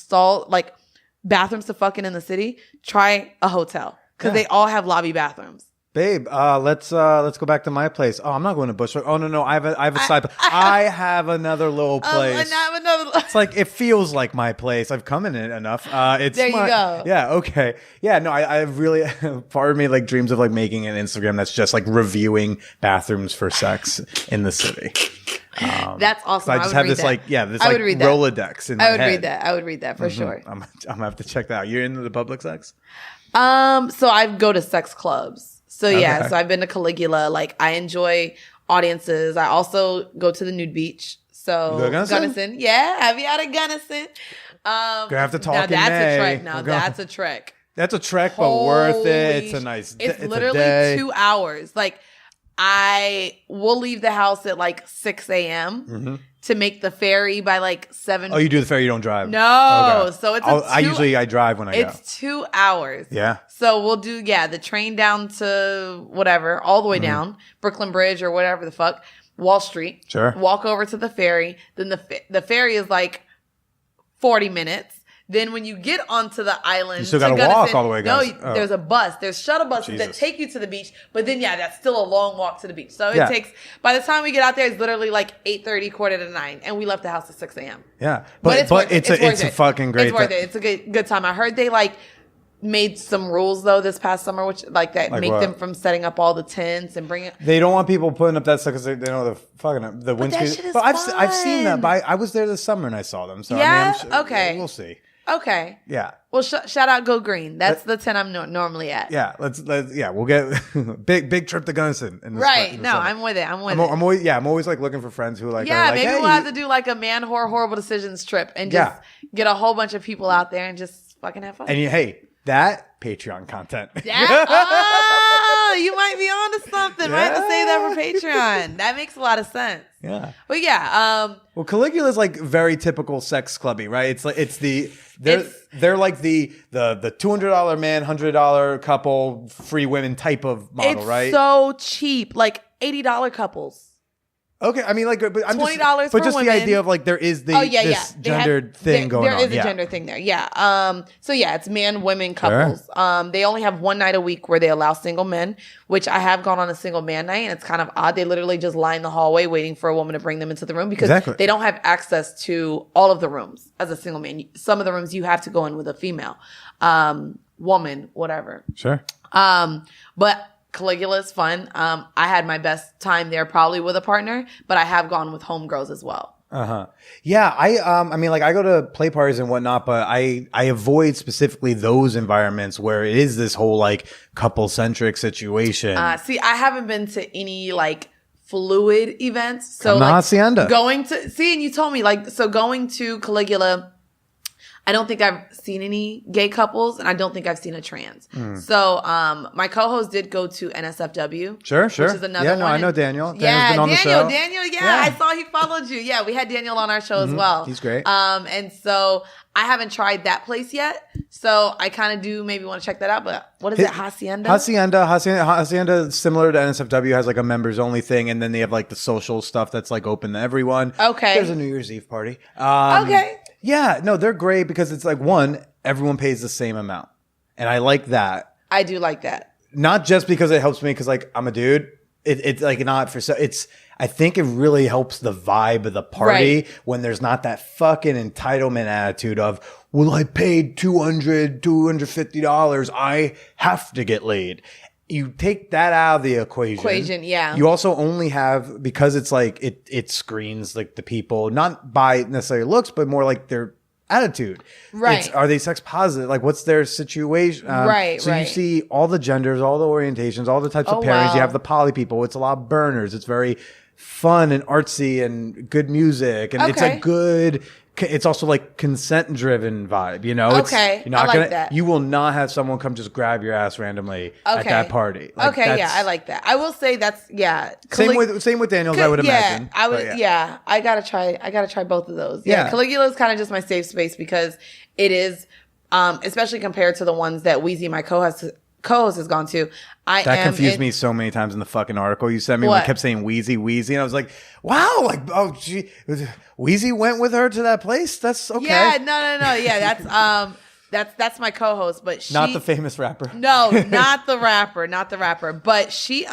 bathrooms to fucking in the city, try a hotel because they all have lobby bathrooms.
Babe, let's go back to my place. Oh, I'm not going to Bushwick. Oh no, I have a side. I have another little place.
And I have another.
It's like it feels like my place. I've come in it enough. It's
there you go.
Yeah. Okay. Yeah. No, I really part of me like dreams of like making an Instagram that's just like reviewing bathrooms for sex in the city.
That's awesome.
So I just have this like this like Rolodex in my head.
I would read that for sure.
I'm gonna have to check that out. You're into the public sex?
So I go to sex clubs. So yeah, so I've been to Caligula. Like I enjoy audiences. I also go to the nude beach. So Gunnison. Yeah, have you out of Gunnison?
Gonna have to talk
now
in
that's
May.
a trek. Now that's a trek.
That's a trek, but worth it. It's a nice.
It's literally 2 hours. Like I will leave the house at like 6 a.m. To make the ferry by like 7.
Oh, you do the ferry, you don't drive?
No.
Okay.
So it's
I drive when I go.
It's 2 hours.
Yeah.
So we'll do, the train down to whatever, all the way down, Brooklyn Bridge or whatever the fuck, Wall Street.
Sure.
Walk over to the ferry. Then the ferry is like 40 minutes. Then when you get onto the island,
you still got to walk all the way.
There's a bus. There's shuttle buses that take you to the beach. But then, that's still a long walk to the beach. So it takes, by the time we get out there, it's literally like 8:30, 8:45. And we left the house at 6 a.m.
Yeah. But it's a fucking great
It's worth it. It's a good time. I heard they like made some rules though this past summer, which like make them from setting up all the tents and bringing.
They don't want people putting up that stuff because they know the fucking the windscreen. But I've seen that. But I was there this summer and I saw them. So I mean,
okay,
we'll see.
Okay.
Yeah.
Well, shout out Go Green. That's the tent I'm normally at.
Yeah. Let's we'll get big trip to Gunnison.
Right. No, I'm with it. I'm
always like looking for friends who like.
Yeah.
Are like,
maybe we'll have to do like a man horrible decisions trip and just get a whole bunch of people out there and just fucking have fun.
And that Patreon content.
Oh, you might be onto something. Might have to save that for Patreon. That makes a lot of sense.
Yeah.
But well,
Caligula is like very typical sex clubby, right? It's like they're like the $200 man, $100 couple, free women type of model, right?
It's so cheap, like $80 couples.
Okay, I mean, like, but I'm
$20
just,
for
but just
women.
the idea of like there is this gendered thing going on.
There is a gender thing there, yeah. So it's man, women couples. Sure. They only have one night a week where they allow single men, which I have gone on a single man night, and it's kind of odd. They literally just lie in the hallway waiting for a woman to bring them into the room because they don't have access to all of the rooms as a single man. Some of the rooms you have to go in with a female, woman, whatever.
Sure.
But Caligula is fun. I had my best time there probably with a partner, but I have gone with homegirls as well.
Yeah, I mean, like I go to play parties and whatnot, but I avoid specifically those environments where it is this whole like couple centric situation.
See, I haven't been to any like fluid events. So
like
Hacienda. And you told me going to Caligula, I don't think I've seen any gay couples, and I don't think I've seen a trans. So, my co-host did go to NSFW.
Sure.
Which is another one.
I know Daniel.
Daniel's
been on the show.
Daniel, I saw he followed you. Yeah, we had Daniel on our show as well.
He's great.
And so I haven't tried that place yet. So I kind of do maybe want to check that out. But what is it? Hacienda?
Hacienda, similar to NSFW, has like a members only thing, and then they have like the social stuff that's like open to everyone.
Okay.
There's a New Year's Eve party.
Okay.
Yeah, no, they're great because it's like everyone pays the same amount, and I like that.
I do like that.
Not just because it helps me because like I'm a dude. It's like not for I think it really helps the vibe of the party when there's not that fucking entitlement attitude of, well, I paid $250. I have to get laid. You take that out of the equation.
Yeah.
You also only have, because it's like, it screens like the people, not by necessarily looks, but more like their attitude.
Right.
Are they sex positive? Like, what's their situation? So you see all the genders, all the orientations, all the types of pairings. Wow. You have the poly people. It's a lot of burners. It's very fun and artsy and good music. And it's a good... It's also like consent driven vibe, you know?
Okay.
You're not
I like that.
You will not have someone come just grab your ass randomly at that party. Like,
I like that. I will say that's
Same with Daniels, I would imagine.
I would I gotta try both of those. Yeah. Caligula is kind of just my safe space because it is especially compared to the ones that Weezy, my co-host has gone to.
That confused me so many times in the fucking article you sent me. When
What?
it kept saying Wheezy, and I was like, wow, like, oh, gee, Wheezy went with her to that place? That's okay.
Yeah, no. Yeah, that's my co-host, but
Not the famous rapper.
No, not the rapper. But she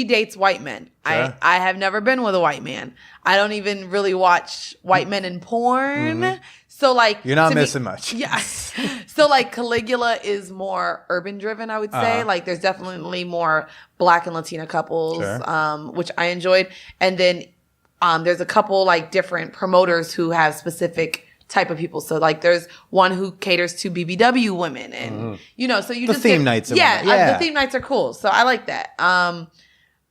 dates white men.
Sure.
I have never been with a white man. I don't even really watch white men in porn.
Mm-hmm.
So like
You're not missing much.
Yeah. So like Caligula is more urban driven, I would say. Like there's definitely more Black and Latina couples,
Sure.
which I enjoyed. And then there's a couple like different promoters who have specific type of people. So like there's one who caters to BBW women and so you
The
just
theme nights and
Yeah,
whatnot. Yeah.
the theme nights are cool. So I like that.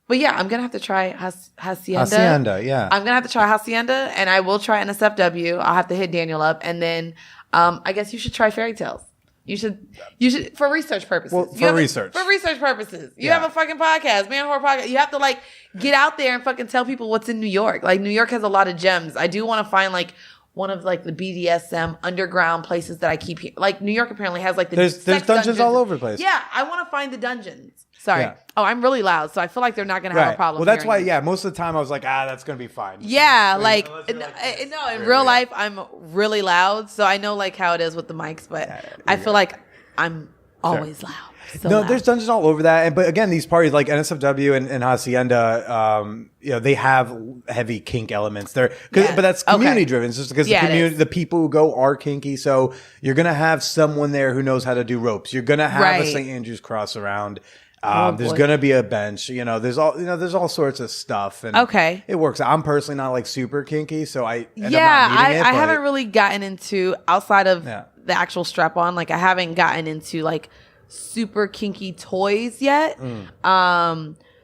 But yeah, I'm gonna have to try Hacienda.
Hacienda, yeah.
I'm gonna have to try Hacienda, and I will try NSFW. I'll have to hit Daniel up, and then I guess you should try Fairy Tales. You should for research purposes.
Well, for research
purposes. You
Yeah.
have a fucking podcast, Man Horror Podcast. You have to like get out there and fucking tell people what's in New York. Like New York has a lot of gems. I do want to find like one of like the BDSM underground places that I keep here. Like New York apparently has like the
There's
sex
dungeons all over the place.
Yeah, I want to find the dungeons. Sorry.
Yeah.
Oh, I'm really loud, so I feel like they're not going to have a problem.
Well, that's
hearing
why,
me.
most of the time I was like, that's going to be fine.
Yeah, like,
unless you're like this.
no, in real life, I'm really loud, so I know like how it is with the mics, but I feel like I'm always loud. So
No,
loud.
there's dungeons all over that. But again, these parties like NSFW and Hacienda, they have heavy kink elements there.
Yeah.
But that's community driven. It's just because
Yeah, it
the community,
is.
the people who go are kinky. So you're going to have someone there who knows how to do ropes. You're going to have a
Right.
St. Andrew's cross around. There's
boy.
going to be a bench. There's all sorts of stuff. And
Okay.
it works. I'm personally not like super kinky, so I end up
Yeah,
not needing it.
I
but-
haven't really gotten into outside of
Yeah.
the actual strap on. Like I haven't gotten into like super kinky toys yet.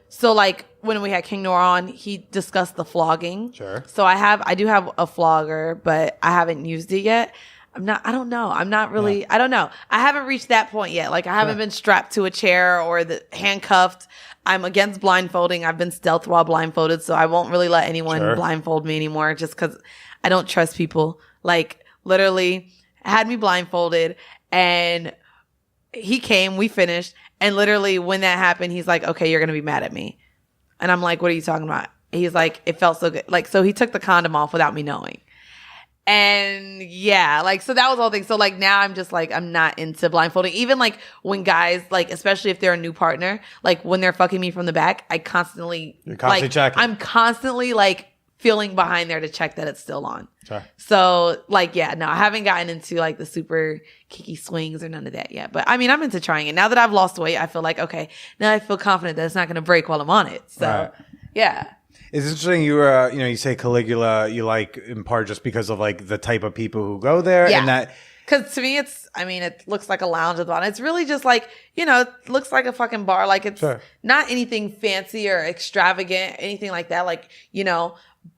So like when we had King Noir on, he discussed the flogging.
Sure.
So I do have a flogger, but I haven't used it yet. I don't know. I don't know. I haven't reached that point yet. Like I haven't been strapped to a chair or handcuffed. I'm against blindfolding. I've been stealth while blindfolded, so I won't really let anyone
Sure.
blindfold me anymore just because I don't trust people. Like literally had me blindfolded and he came, we finished, and literally when that happened, he's like, okay, you're going to be mad at me. And I'm like, what are you talking about? He's like, it felt so good. Like, so he took the condom off without me knowing. And yeah, like, so that was the whole thing. So like now I'm just like, I'm not into blindfolding. Even like when guys, like, especially if they're a new partner, like when they're fucking me from the back, You're constantly
checking.
I'm constantly like feeling behind there to check that it's still on.
Sure.
So like, yeah, no, I haven't gotten into like the super kicky swings or none of that yet. But I mean, I'm into trying it. Now that I've lost weight, I feel like, okay, now I feel confident that it's not going to break while I'm on it. So
Right.
yeah.
It's interesting. You say Caligula, you like in part just because of like the type of people who go there,
Yeah.
and that
Because to me, it looks like a lounge at the bottom. It's really just like, it looks like a fucking bar. Like it's
Sure.
not anything fancy or extravagant, anything like that. Like,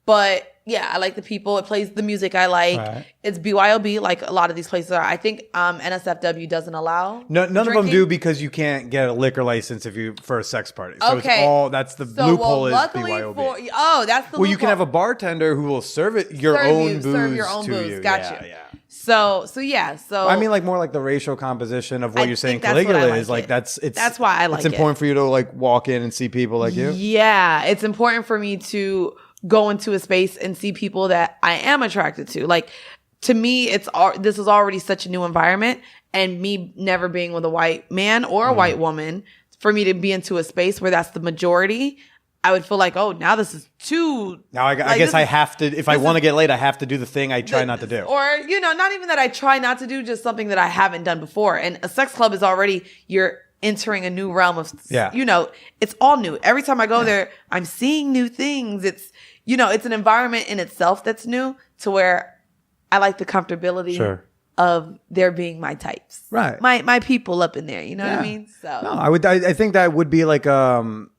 but yeah, I like the people. It plays the music I like.
Right.
It's BYOB, like a lot of these places are. I think NSFW doesn't allow
none of them
drinking.
do because you can't get a liquor license for a sex party. So
Okay.
it's all that's the
So,
loophole is
luckily
BYOB.
that's the
Well, you can
loophole.
have a bartender who will serve your
Serve
own
you-
booze
serve your own
to
booze.
you.
Gotcha.
Yeah.
So yeah. So
I mean, like more like the racial composition of what
I
you're saying.
think that's what I
Caligula
like
is like
it.
that's
why I like
It's
it.
important for you to like walk in and see people like you.
Yeah, it's important for me to go into a space and see people that I am attracted to. Like to me, this is already such a new environment, and me never being with a white man or a white woman, for me to be into a space where that's the majority, I would feel like, oh, now this is too.
Now I guess I have to. If I want to get laid, I have to do the thing I try not to do.
Or, not even that I try not to do, just something that I haven't done before. And a sex club is already, you're entering a new realm of, it's all new. Every time I go there, I'm seeing new things. It's, it's an environment in itself that's new to where I like the comfortability
Sure.
of there being my types.
Right.
My people up in there. You know what I
Yeah.
mean? So.
No, I think that would be like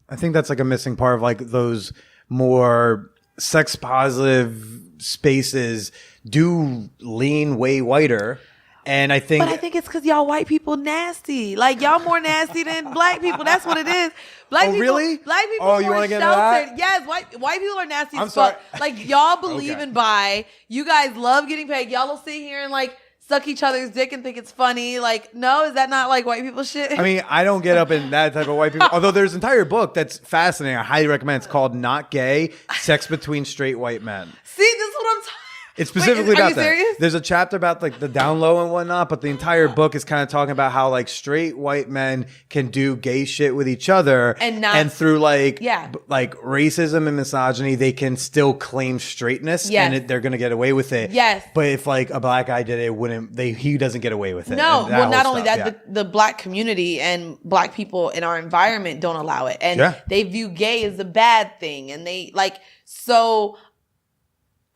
I think that's like a missing part of like those more sex positive spaces do lean way whiter. And I think
But I think it's because y'all white people nasty. Like y'all more nasty than black people. That's what it is. Black people,
really?
Black people
Oh,
are
you
more
wanna get
sheltered.
into that?
Yes, white people are nasty
I'm
as fuck.
sorry.
Like y'all believe
Okay.
in buy. You guys love getting paid. Y'all will sit here and like suck each other's dick and think it's funny. Like, no, is that not like white people shit?
I mean, I don't get up in that type of white people. Although there's an entire book that's fascinating. I highly recommend. It's called Not Gay, Sex Between Straight White Men.
See, this is what I'm talking.
It's specifically
Wait,
about
are you
that.
serious?
There's a chapter about like the down low and whatnot, but the entire book is kind of talking about how like straight white men can do gay shit with each other, and through like like racism and misogyny, they can still claim straightness, and they're gonna get away with it.
Yes,
but if like a black guy did it, he doesn't get away with it.
No, well, not only that, the black community and black people in our environment don't allow it, and they view gay as a bad thing, and they like so.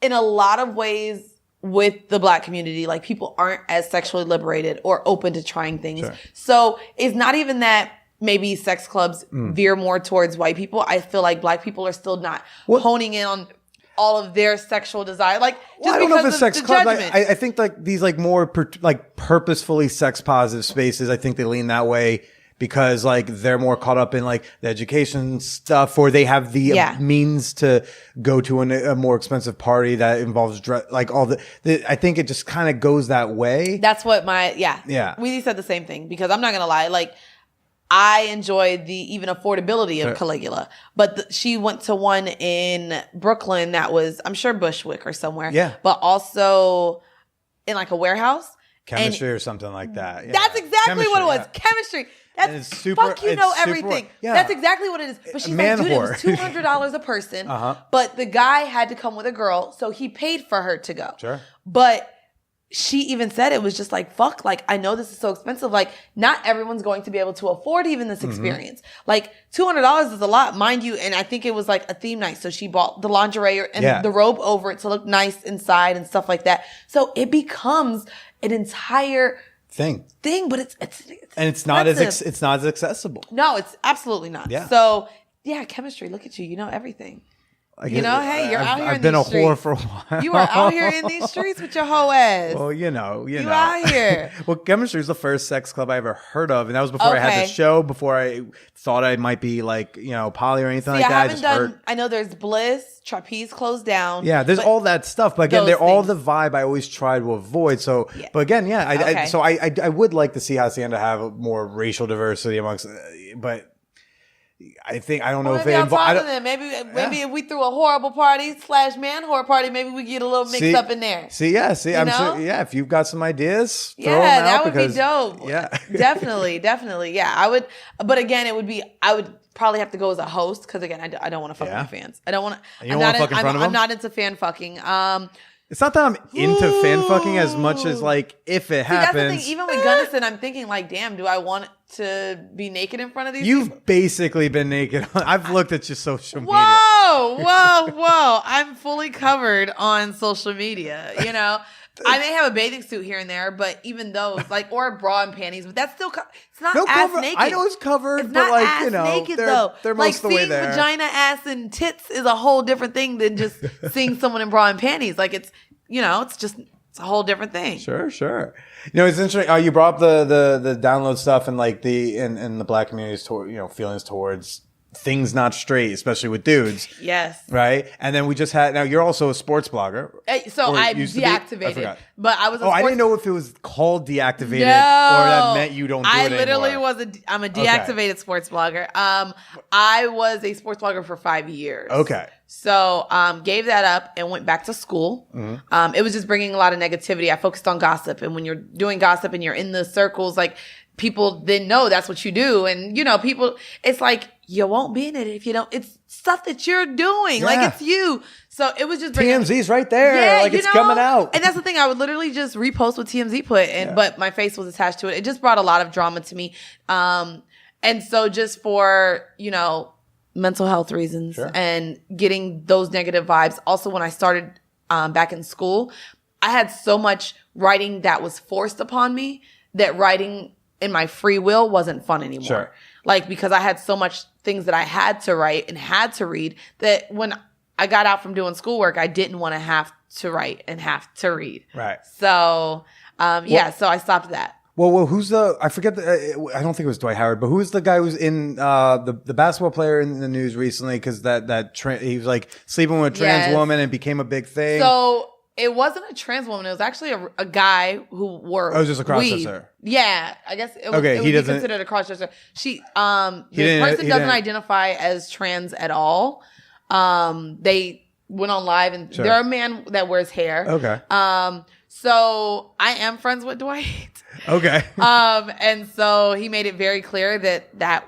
In a lot of ways with the black community, like people aren't as sexually liberated or open to trying things. Sure. So it's not even that maybe sex clubs veer more towards white people. I feel like black people are still not honing in on all of their sexual desire. Like, just
I don't know if it's sex club.
Like,
I think like these like more purposefully sex positive spaces, I think they lean that way. Because like they're more caught up in like the education stuff, or they have the means to go to a more expensive party that involves like all the. I think it just kind of goes that way.
That's what we said the same thing, because I'm not gonna lie, like I enjoyed the even affordability of Caligula, but she went to one in Brooklyn that was, I'm sure, Bushwick or somewhere, but also in like a warehouse,
chemistry or something like that. Yeah.
That's exactly what it was, chemistry. That's
super,
fuck, you know everything. That's exactly what it is. But she's like, dude, it was $200 a person. But the guy had to come with a girl, so he paid for her to go.
Sure.
But she even said it was just like, fuck, like, I know this is so expensive. Like, not everyone's going to be able to afford even this experience. Like, $200 is a lot, mind you. And I think it was like a theme night. So she bought the lingerie and the robe over it to look nice inside and stuff like that. So it becomes an entire thing, but it's
and it's not as accessible.
No, it's absolutely not.
Yeah.
So chemistry. Look at you. You know everything. You know, hey, you're out here.
I've been a whore for a while.
You are out here in these streets with your whole ass.
Well, you know.
out here.
Well, chemistry is the first sex club I ever heard of, and that was before I had the show. Before I thought I might be like poly or anything like that.
I know there's Bliss, Trapeze closed down.
Yeah, there's all that stuff, but again, they're all the vibe I always try to avoid. So, but again, I would like to see Hacienda have more racial diversity amongst, but. I don't know if it involves.
Maybe if we threw a horrible party / man whore party, maybe we get a little mixed up in there.
I'm sure. Yeah, if you've got some ideas, throw them out,
that would be dope. Yeah, definitely. Yeah, I would. But again, I would probably have to go as a host, because again, I don't want to fuck my fans. I don't want to. I'm not into fan fucking.
It's not that I'm into fan fucking as much as like if it happens.
That's the thing. Even with Gunnison, I'm thinking like, damn, do I want to be naked in front of these
You've
people?
basically been naked. I've looked at your social media.
Whoa. I'm fully covered on social media, you know. I may have a bathing suit here and there, but even those, like, or a bra and panties, but that's still, it's not ass naked.
I know it's covered,
it's
but
not
like,
ass naked, though.
They're most of the way there.
Like, seeing vagina, ass, and tits is a whole different thing than just seeing someone in bra and panties. Like, it's, it's a whole different thing.
Sure. It's interesting. You brought up the download stuff and like in the black community's feelings towards things not straight, especially with dudes.
Yes.
Right? And then we just had, now you're also a sports blogger.
So I deactivated. But I was
I didn't know if it was called deactivated or that meant you don't do it anymore.
I'm a deactivated sports blogger. I was a sports blogger for 5 years.
Okay.
So gave that up and went back to school. Mm-hmm. It was just bringing a lot of negativity. I focused on gossip. And when you're doing gossip and you're in the circles, like, people then know that's what you do. And, people, it's like, you won't be in it if you don't. It's stuff that you're doing. Yeah. Like, it's you. So it was just
TMZ's right there. Yeah, like, it's coming out.
And that's the thing. I would literally just repost what TMZ put, but my face was attached to it. It just brought a lot of drama to me. And so just for, mental health reasons and getting those negative vibes. Also, when I started back in school, I had so much writing that was forced upon me that writing in my free will wasn't fun anymore.
Sure.
Like, because I had so much things that I had to write and had to read that when I got out from doing schoolwork, I didn't want to have to write and have to read.
Right.
So, so I stopped that.
Well, who's I forget I don't think it was Dwight Howard, but who's the guy who's in the basketball player in the news recently? Because he was like sleeping with a trans woman and became a big thing.
So it wasn't a trans woman. It was actually a guy who wore.
Oh, it was just a
weave.
crossdresser.
Yeah, I guess it was,
Okay,
it would
he
be
doesn't-
considered a crossdresser. The
didn't-
person
he
doesn't
didn't-
identify as trans at all. They went on live and
Sure.
they're a man that wears hair.
Okay.
So I am friends with Dwight.
Okay.
And so he made it very clear that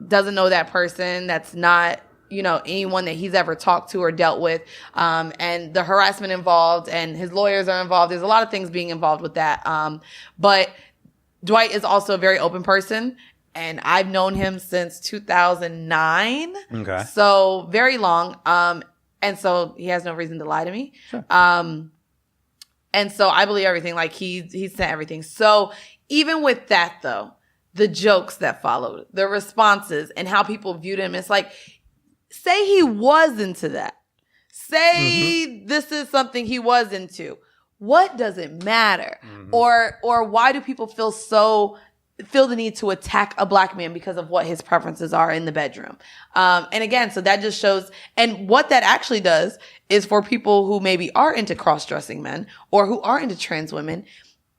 doesn't know that person. That's not, anyone that he's ever talked to or dealt with. And the harassment involved and his lawyers are involved. There's a lot of things being involved with that. But Dwight is also a very open person. And I've known him since 2009.
Okay.
So very long. And so he has no reason to lie to me.
Sure.
And so I believe everything. Like he sent everything. So even with that though, the jokes that followed, the responses and how people viewed him, it's like, say he was into that. Say this is something he was into. What does it matter? Or why do people feel the need to attack a black man because of what his preferences are in the bedroom? And again, so that just shows, and what that actually does is for people who maybe are into cross-dressing men or who are into trans women,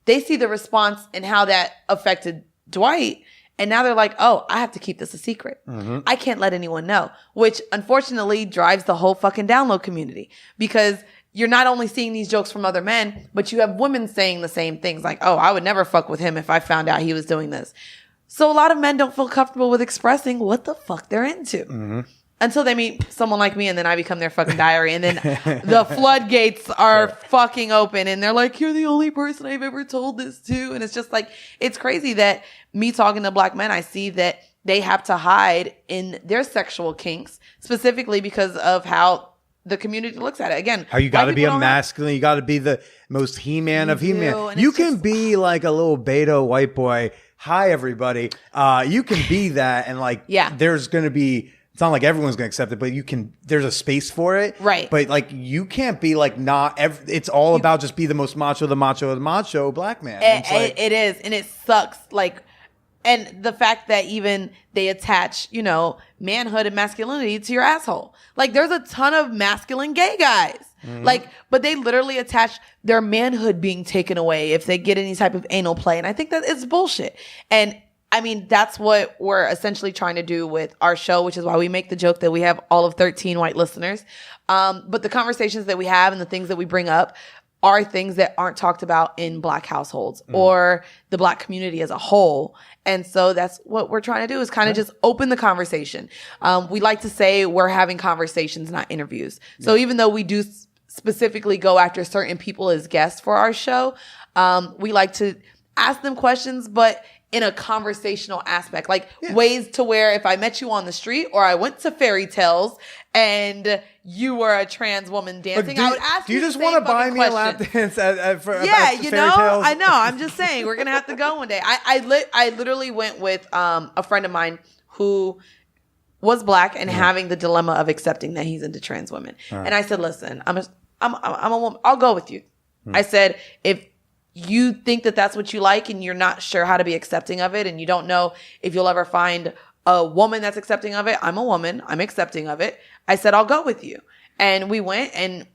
they see the response and how that affected Dwight. And now they're like, oh, I have to keep this a secret. I can't let anyone know, which unfortunately drives the whole fucking download community because you're not only seeing these jokes from other men, but you have women saying the same things like, oh, I would never fuck with him if I found out he was doing this. So a lot of men don't feel comfortable with expressing what the fuck they're into until they meet someone like me and then I become their fucking diary. And then the floodgates are fucking open and they're like, you're the only person I've ever told this to. And it's just like, it's crazy that me talking to black men, I see that they have to hide in their sexual kinks specifically because of how the community looks at it. Again,
How you got to
white
be
people
a
don't have-
masculine. You got to be the most He-Man of
do,
He-Man.
and
You
it's
can
just-
be like a little beta white boy. Hi, everybody. You can be that. And like, there's going to be, it's not like everyone's going to accept it, but there's a space for it.
Right.
But like, you can't be like, it's all about just be the most macho, the macho black man. It's like,
It is. And it sucks. Like, and the fact that even they attach, manhood and masculinity to your asshole. Like there's a ton of masculine gay guys. Like, but they literally attach their manhood being taken away if they get any type of anal play. And I think that it's bullshit. And I mean, that's what we're essentially trying to do with our show, which is why we make the joke that we have all of 13 white listeners. But the conversations that we have and the things that we bring up are things that aren't talked about in black households or the black community as a whole. And so that's what we're trying to do is kind of just open the conversation. We like to say we're having conversations, not interviews. So even though we do specifically go after certain people as guests for our show, we like to ask them questions, but in a conversational aspect, like ways to where if I met you on the street or I went to fairy tales and you were a trans woman dancing, I would ask you.
Do you just want to buy me a lap dance for
yeah,
fairy tales?
I know. I'm just saying we're gonna have to go one day. I literally went with a friend of mine who was black and having the dilemma of accepting that he's into trans women, and I said, listen, I'm a woman. I'll go with you. I said, if you think that that's what you like and you're not sure how to be accepting of it and you don't know if you'll ever find a woman that's accepting of it, I'm a woman. I'm accepting of it. I said, I'll go with you. And we went and,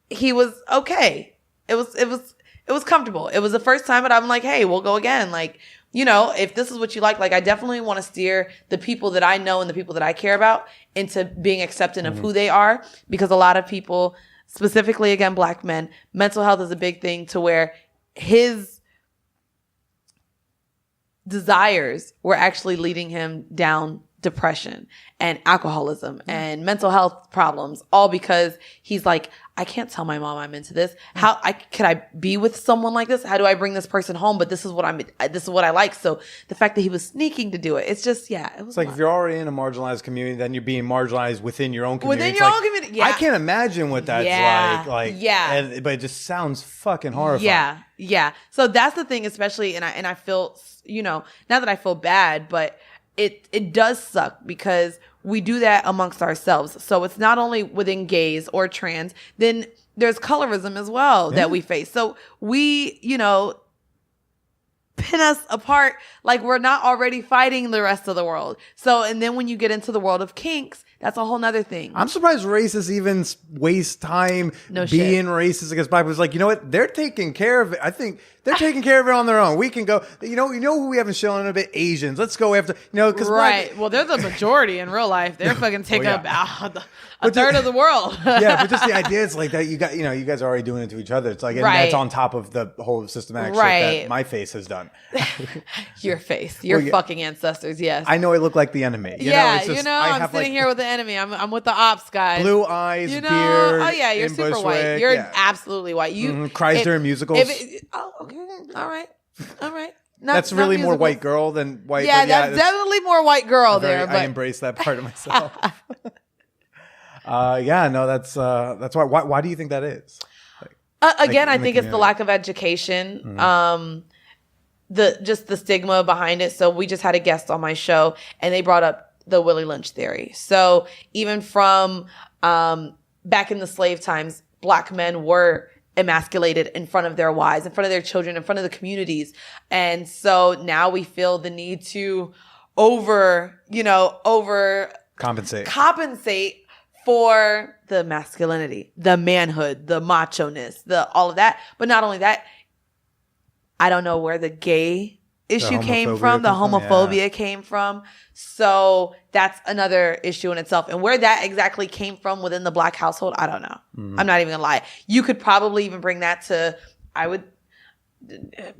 he was okay. It was comfortable. It was the first time, but I'm like, hey, we'll go again. Like, if this is what you like, I definitely want to steer the people that I know and the people that I care about into being accepting of who they are, because a lot of people, specifically, again, black men, mental health is a big thing to where his desires were actually leading him down depression and alcoholism and mental health problems, all because he's like, I can't tell my mom I'm into this. Could I be with someone like this? How do I bring this person home? But this is what I like. So the fact that he was sneaking to do it, it's just, it was
like if you're already in a marginalized community, then you're being marginalized within your own community.
Within your own community, yeah.
I can't imagine what that's like. But it just sounds fucking horrifying.
Yeah. So that's the thing, especially, and I feel, not that I feel bad, but it does suck because we do that amongst ourselves. So it's not only within gays or trans, then there's colorism as well that we face. So we, pin us apart like we're not already fighting the rest of the world. So, and then when you get into the world of kinks, That's a whole nother thing.
I'm surprised racists even waste time being racist against black people. It's like, you know what? They're taking care of it. I think they're taking care of it on their own. We can go, you know who we haven't shown a bit? Asians. Let's go after, because
Well, they're the majority in real life. They're fucking take up a third of the world.
Yeah, but just the idea is like that you guys are already doing it to each other. It's like, and that's on top of the whole systematic shit that my face has done.
Your face, your fucking ancestors. Yes,
I know I look like the enemy.
I'm sitting here with the enemy. I'm with the ops guys.
Blue eyes, beard.
Oh yeah, you're super white. You're absolutely white. You
cries during musicals.
Okay, all right.
That's really more white girl than white.
Yeah, that's definitely more white girl there. But
I embrace that part of myself. That's why. Why do you think that is?
Again, I think it's the lack of education. The stigma behind it. So we just had a guest on my show, and they brought up the Willie Lynch theory. So even from back in the slave times, black men were emasculated in front of their wives, in front of their children, in front of the communities. And so now we feel the need to compensate for the masculinity, the manhood, the macho-ness, all of that. But not only that, I don't know where the gay issue came from, the homophobia came from. So that's another issue in itself. And where that exactly came from within the black household, I don't know. I'm not even gonna lie. You could probably even bring that to,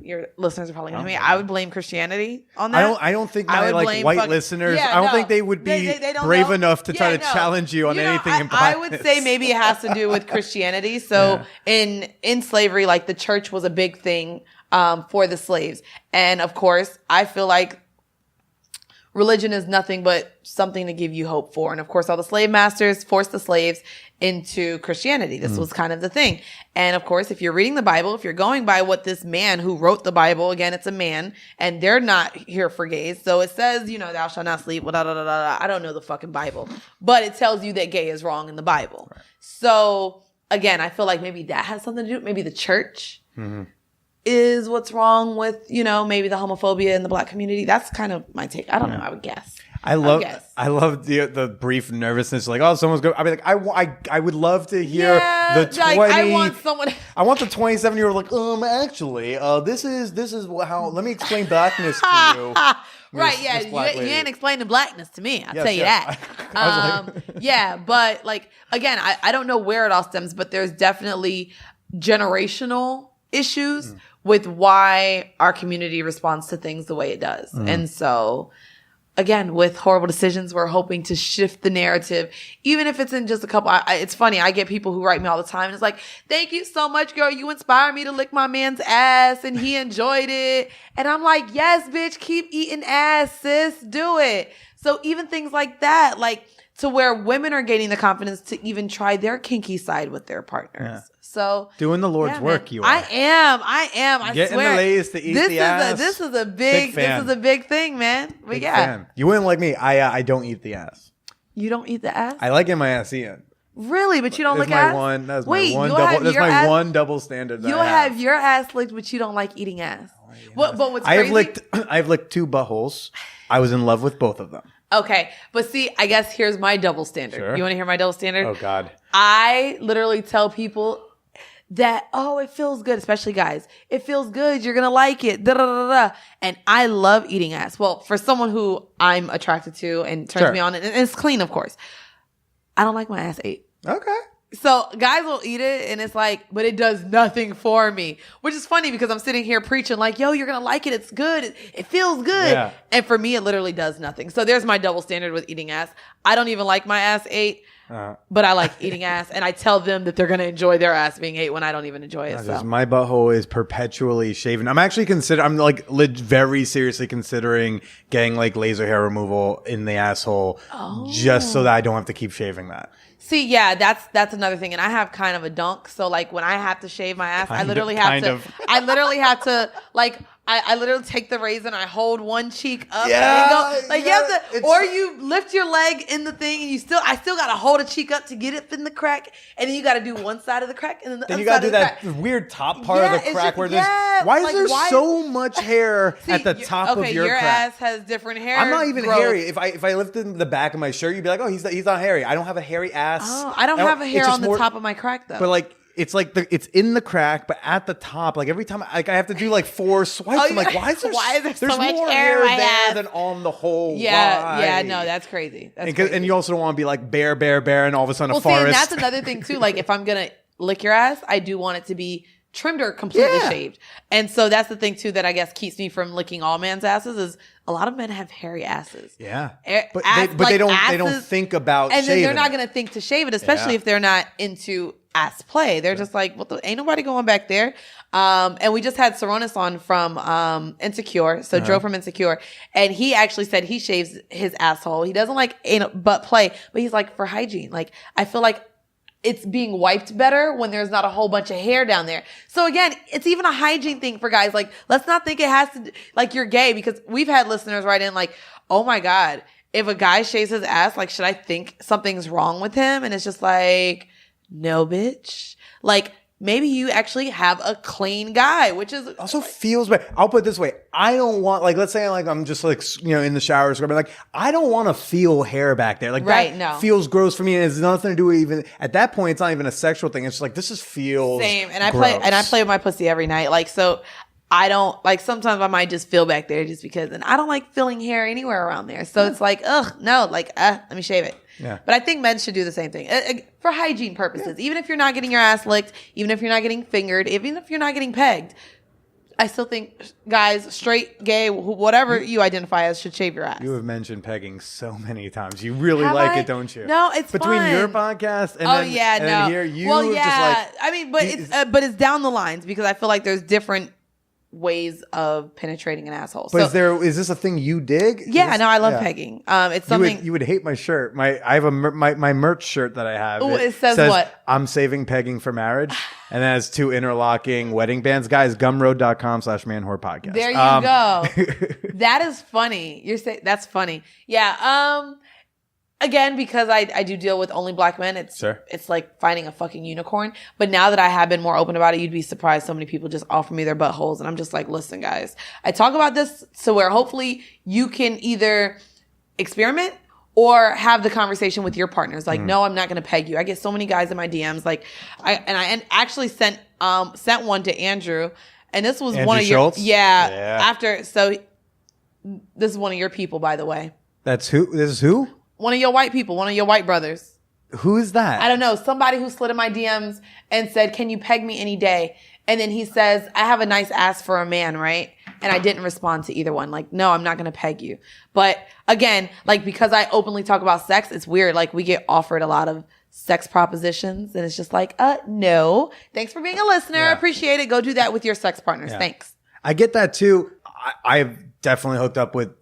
your listeners are probably gonna me. I would blame Christianity on that.
I don't think my white listeners, I don't think they would be brave enough to try to challenge you on anything in blackness.
I would say maybe it has to do with Christianity. So in slavery, like the church was a big thing for the slaves. And of course, I feel like religion is nothing but something to give you hope for. And of course, all the slave masters forced the slaves into Christianity. This was kind of the thing. And of course, if you're reading the Bible, if you're going by what this man who wrote the Bible, again, it's a man, and they're not here for gays. So it says, thou shalt not sleep, I don't know the fucking Bible, but it tells you that gay is wrong in the Bible. Right. So again, I feel like maybe that has something to do. Maybe the church is what's wrong with, maybe the homophobia in the black community. That's kind of my take. I don't know. I would guess.
I love the brief nervousness. Like, oh, someone's going. I'd be like, I would love to hear the 20.
Like, I want
the 27-year-old like, actually, this is how. Let me explain blackness to you.
Right? Yeah, you ain't explaining blackness to me. I'll tell you that. But like again, I don't know where it all stems, but there's definitely generational issues with why our community responds to things the way it does. And so again, with Horrible Decisions, we're hoping to shift the narrative, even if it's in just a couple. It's funny. I get people who write me all the time, and it's like, "Thank you so much, girl. You inspired me to lick my man's ass, and he enjoyed it." And I'm like, "Yes, bitch, keep eating ass, sis. Do it." So even things like that, like to where women are gaining the confidence to even try their kinky side with their partners. Yeah. So
doing the Lord's work, you are.
I am. I
Getting
swear.
The ladies to eat the ass.
This is a big thing, man. But big fan.
You wouldn't like me. I don't eat the ass.
You don't eat the ass?
I like getting my ass eaten.
Really? But you don't lick ass?
That's my one double standard.
You'll have your ass licked, but you don't like eating ass. Oh, yes. But what's crazy?
I've licked 2 buttholes. I was in love with both of them.
Okay. But see, I guess here's my double standard. Sure. You want to hear my double standard?
Oh, God.
I literally tell people that, it feels good, especially guys. It feels good. You're going to like it. Da, da, da, da. And I love eating ass. Well, for someone who I'm attracted to and turns me on, and it's clean, of course. I don't like my ass ate.
Okay.
So guys will eat it, and it's like, but it does nothing for me, which is funny because I'm sitting here preaching like, yo, you're going to like it. It's good. It feels good. Yeah. And for me, it literally does nothing. So there's my double standard with eating ass. I don't even like my ass ate. But I like eating ass, and I tell them that they're going to enjoy their ass being ate when I don't even enjoy it. So.
My butthole is perpetually shaven. I'm actually very seriously considering getting like laser hair removal in the asshole just so that I don't have to keep shaving that.
See, yeah, that's another thing. And I have kind of a dunk. So like when I have to shave my ass, I literally have to like I literally take the razor and I hold one cheek up.
Yeah,
and go, like
yeah,
you have to,
it's-
or you lift your leg in the thing and I still got to hold a cheek up to get it in the crack, and then you got to do one side of the crack and then the
Then
other
you gotta
side
do
of the
that
crack.
weird top part of
Yeah,
the
it's
crack
just-
where there's.
yeah,
Why is
like,
there
why-
so much hair
See,
at the top of your
your
crack?
ass has different hair.
I'm not even
growth.
hairy. If I lifted the back of my shirt, you'd be like, oh, he's not hairy. I don't have a hairy ass.
Oh, I don't
No,
have a hair
it's just
on the
more-
top of my crack though.
But like it's like it's in the crack, but at the top, like every time I have to do like 4 swipes. I'm like, why is there
so
there's
much
more
hair in my
there
ass?
than on the whole
yeah,
ride?
no, that's crazy. That's
And,
crazy.
and you also don't want to be like bear, and all of a sudden
well,
a forest.
see, and that's another thing too. Like if I'm gonna lick your ass, I do want it to be trimmed or completely
Yeah.
shaved. And so that's the thing too that I guess keeps me from licking all men's asses is a lot of men have hairy asses.
Yeah,
But
they don't think about
and then
shaving
they're not
it.
going to think to shave it, especially
Yeah.
if they're not into ass play. They're just like, well, ain't nobody going back there. And we just had Saronis on from Insecure, so Joe from Insecure, and he actually said he shaves his asshole. He doesn't like butt play, but he's like for hygiene. Like I feel like it's being wiped better when there's not a whole bunch of hair down there. So again, it's even a hygiene thing for guys. Like, let's not think it has to, like you're gay, because we've had listeners write in like, oh my God, if a guy shaves his ass, like, should I think something's wrong with him? And it's just like, no, bitch. Like, maybe you actually have a clean guy, which is
also feels bad. I'll put it this way. I don't want, like, let's say I'm just like, in the shower or something. Like, I don't want to feel hair back there. Like,
Right,
that
no.
feels gross for me. And it's nothing to do with even, at that point, it's not even a sexual thing. It's just like, this just feels
same. And I
gross.
play with my pussy every night. Like, so I don't, like, sometimes I might just feel back there just because, and I don't like feeling hair anywhere around there. So it's like, ugh, no, like, let me shave it.
Yeah.
But I think men should do the same thing for hygiene purposes. Even if you're not getting your ass licked, even if you're not getting fingered, even if you're not getting pegged, I still think guys, straight, gay, whatever you identify as, should shave your ass.
You have mentioned pegging so many times. You really
Have
like
I?
it, don't you?
No, it's
between
fun.
your podcast and
Oh
then,
yeah,
and
no.
then here, you
well, yeah.
just like.
I mean, but it's down the lines because I feel like there's different ways of penetrating an asshole.
But
So
is this a thing you dig?
yeah, no, I love
yeah.
pegging. It's something.
You would hate my shirt. I have my merch shirt that I have.
Ooh, it says what?
I'm saving pegging for marriage, and then it has 2 interlocking wedding bands. Guys, gumroad.com/manwhorepodcast.
There you go. That is funny. You're saying that's funny. Yeah. Again, because I do deal with only black men, it's like finding a fucking unicorn. But now that I have been more open about it, you'd be surprised so many people just offer me their buttholes. And I'm just like, listen, guys, I talk about this so where hopefully you can either experiment or have the conversation with your partners. Like, no, I'm not going to peg you. I get so many guys in my DMs. Like, I actually sent one to Andrew, and this was
Andrew
one of
Schultz?
your, after, so this is one of your people, by the way.
That's who? This is who?
One of your white people, one of your white brothers.
Who is that?
I don't know. Somebody who slid in my DMs and said, can you peg me any day? And then he says, I have a nice ass for a man, right? And I didn't respond to either one. Like, no, I'm not going to peg you. But again, like, because I openly talk about sex, it's weird. Like, we get offered a lot of sex propositions and it's just like, no. Thanks for being a listener.
Yeah.
Appreciate it. Go do that with your sex partners.
Yeah.
Thanks.
I get that too. I've definitely hooked up with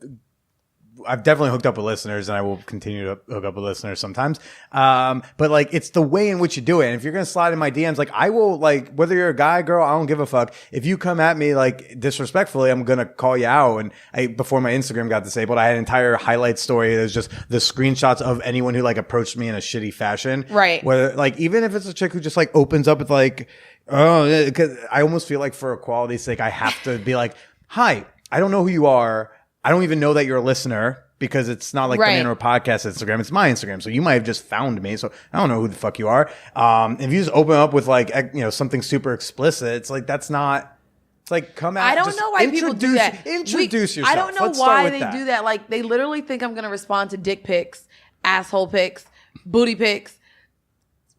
listeners, and I will continue to hook up with listeners sometimes. But like, it's the way in which you do it. And if you're going to slide in my DMs, like I will, like, whether you're a guy, girl, I don't give a fuck. If you come at me like disrespectfully, I'm going to call you out. And before my Instagram got disabled, I had an entire highlight story. There's just the screenshots of anyone who like approached me in a shitty fashion.
Right.
Whether like, even if it's a chick who just like opens up with like, oh, because I almost feel like for equality's sake, I have to be like, hi, I don't know who you are. I don't even know that you're a listener because it's not like the Man or Podcast Instagram. It's my Instagram. So you might have just found me. So I don't know who the fuck you are. If you just open up with like, something super explicit, it's like, that's not, it's like, come out.
I don't know why people do that.
Introduce yourself.
I don't know
Let's start
why
with
they
that.
do that. Like, they literally think I'm going to respond to dick pics, asshole pics, booty pics,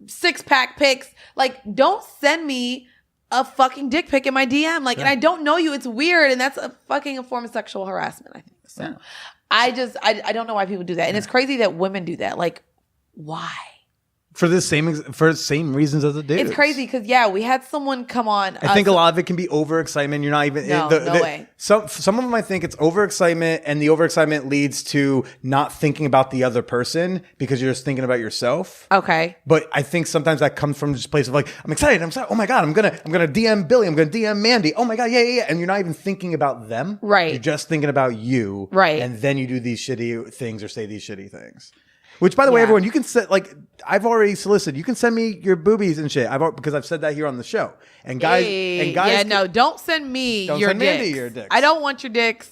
6-pack pics. Like, don't send me a fucking dick pic in my DM. Like, and I don't know you. It's weird. And that's a form of sexual harassment, I think. So I don't know why people do that. And it's crazy that women do that. Like, why?
for the same reasons as the dudes.
It's crazy because we had someone come on.
I think a lot of it can be overexcitement. You're not even
no way.
Some of them I think it's overexcitement, and the overexcitement leads to not thinking about the other person because you're just thinking about yourself.
Okay.
But I think sometimes that comes from just a place of like, I'm excited. Oh my God, I'm gonna DM Billy. I'm gonna DM Mandy. Oh my God, yeah. And you're not even thinking about them.
Right.
You're just thinking about you.
Right.
And then you do these shitty things or say these shitty things. Which, by the way, everyone, you can set, like, I've already solicited. You can send me your boobies and shit. Because I've said that here on the show. And guys,
don't send me
don't
your
send
dicks.
Mandy your dicks.
I don't want your dicks.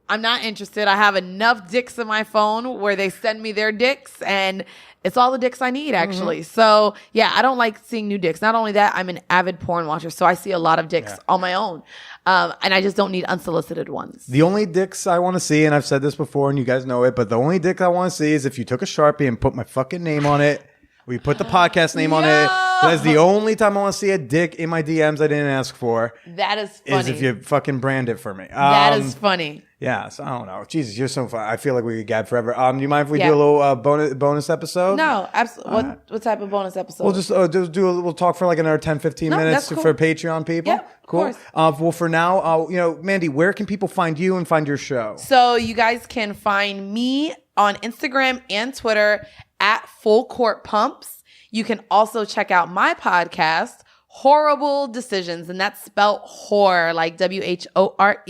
I'm not interested. I have enough dicks in my phone where they send me their dicks, and it's all the dicks I need, actually. So, I don't like seeing new dicks. Not only that, I'm an avid porn watcher, so I see a lot of dicks on my own. And I just don't need unsolicited ones.
The only dicks I want to see, and I've said this before, and you guys know it, but the only dick I want to see is if you took a Sharpie and put my fucking name on it. We put the podcast name on it. That's the only time I want to see a dick in my DMs I didn't ask for.
That is funny.
Is if you fucking brand it for me.
That is funny.
Yeah, so I don't know. Jesus, you're so fun. I feel like we could gab forever. Do you mind if we do a little bonus episode?
No, absolutely. What type of bonus episode?
We'll just we'll talk for like another 10, 15 minutes
cool.
for Patreon people.
Yeah,
cool.
Of course.
Well, for now, Mandy, where can people find you and find your show?
So you guys can find me on Instagram and Twitter at Full Court Pumps. You can also check out my podcast, WHOREible Decisions, and that's spelled whore, like WHORE.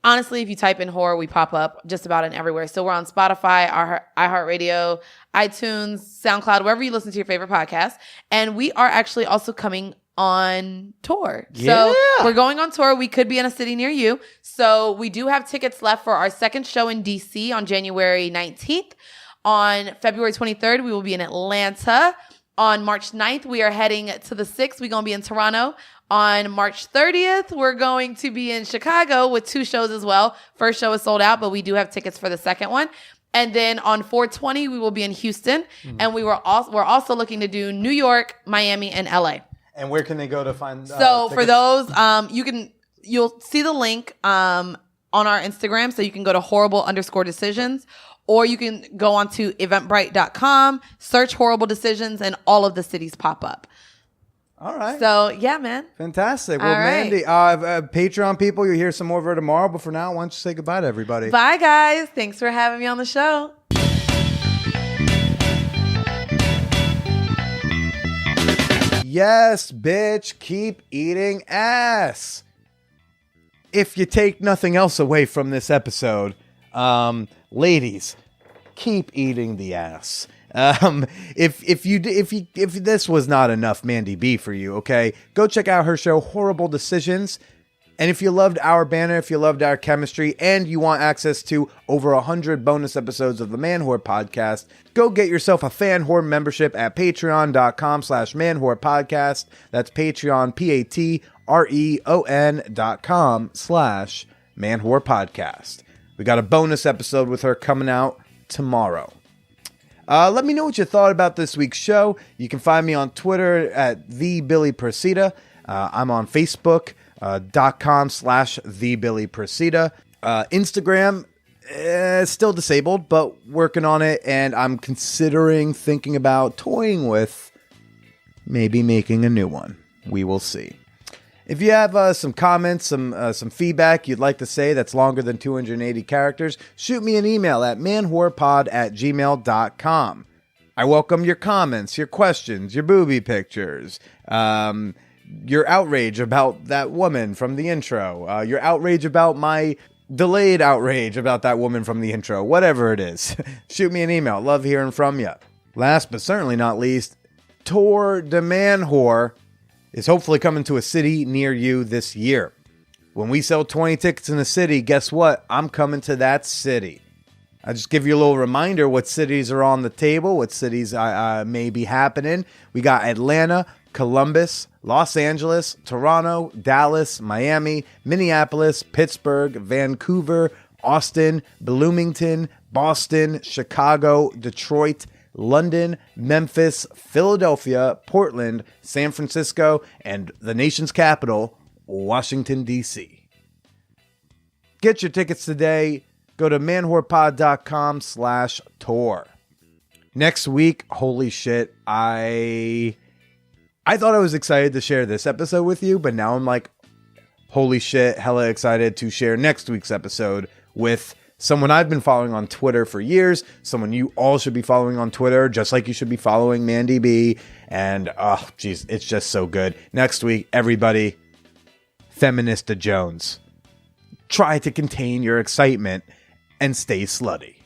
Honestly, if you type in horror, we pop up just about in everywhere. So we're on Spotify, iHeartRadio, iTunes, SoundCloud, wherever you listen to your favorite podcast. And we are actually also coming on tour.
Yeah.
So we're going on tour. We could be in a city near you. So we do have tickets left for our second show in DC on January 19th. On February 23rd, we will be in Atlanta. On March 9th, we are heading to the 6th. We're going to be in Toronto. On March 30th, we're going to be in Chicago with 2 shows as well. First show is sold out, but we do have tickets for the second one. And then on 4/20, we will be in Houston. And we're also looking to do New York, Miami, and LA.
And where can they go to find
So
tickets?
for those, you'll see the link on our Instagram. So you can go to WHOREible_decisions. Or you can go onto eventbrite.com, search WHOREible Decisions, and all of the cities pop up.
All right.
So, yeah, man.
Fantastic. Well,
All right.
Mandy, Patreon people, you'll hear some more of her tomorrow. But for now, why don't you say goodbye to everybody?
Bye, guys. Thanks for having me on the show.
Yes, bitch. Keep eating ass. If you take nothing else away from this episode, ladies, keep eating the ass. If this was not enough Mandii B for you, okay, go check out her show, WHOREible Decisions. And if you loved our banner, if you loved our chemistry, and you want access to over 100 bonus episodes of the Man Whore podcast, go get yourself a Fan Whore membership at patreon.com/manwhorepodcast. That's Patreon, patreon.com/manwhorepodcast. We got a bonus episode with her coming out tomorrow. Let me know what you thought about this week's show. You can find me on Twitter at TheBillyPresida. I'm on Facebook. .com/TheBillyPresida. Instagram still disabled, but working on it, and I'm thinking about toying with maybe making a new one. We will see. If you have some comments, some feedback you'd like to say that's longer than 280 characters, shoot me an email at manwhorepod@gmail.com. I welcome your comments, your questions, your booby pictures, your outrage about that woman from the intro, your outrage about my delayed outrage about that woman from the intro, whatever it is. Shoot me an email. Love hearing from you. Last but certainly not least, Tour de Man Whore is hopefully coming to a city near you this year. When we sell 20 tickets in a city, guess what? I'm coming to that city. I'll just give you a little reminder what cities are on the table, what cities may be happening. We got Atlanta, Columbus, Los Angeles, Toronto, Dallas, Miami, Minneapolis, Pittsburgh, Vancouver, Austin, Bloomington, Boston, Chicago, Detroit, London, Memphis, Philadelphia, Portland, San Francisco, and the nation's capital, Washington, D.C. Get your tickets today. Go to manwhorepod.com/tour. Next week, holy shit, I thought I was excited to share this episode with you, but now I'm like, holy shit, hella excited to share next week's episode with someone I've been following on Twitter for years, someone you all should be following on Twitter, just like you should be following Mandii B. And, oh, geez, it's just so good. Next week, everybody, Feminista Jones. Try to contain your excitement and stay slutty.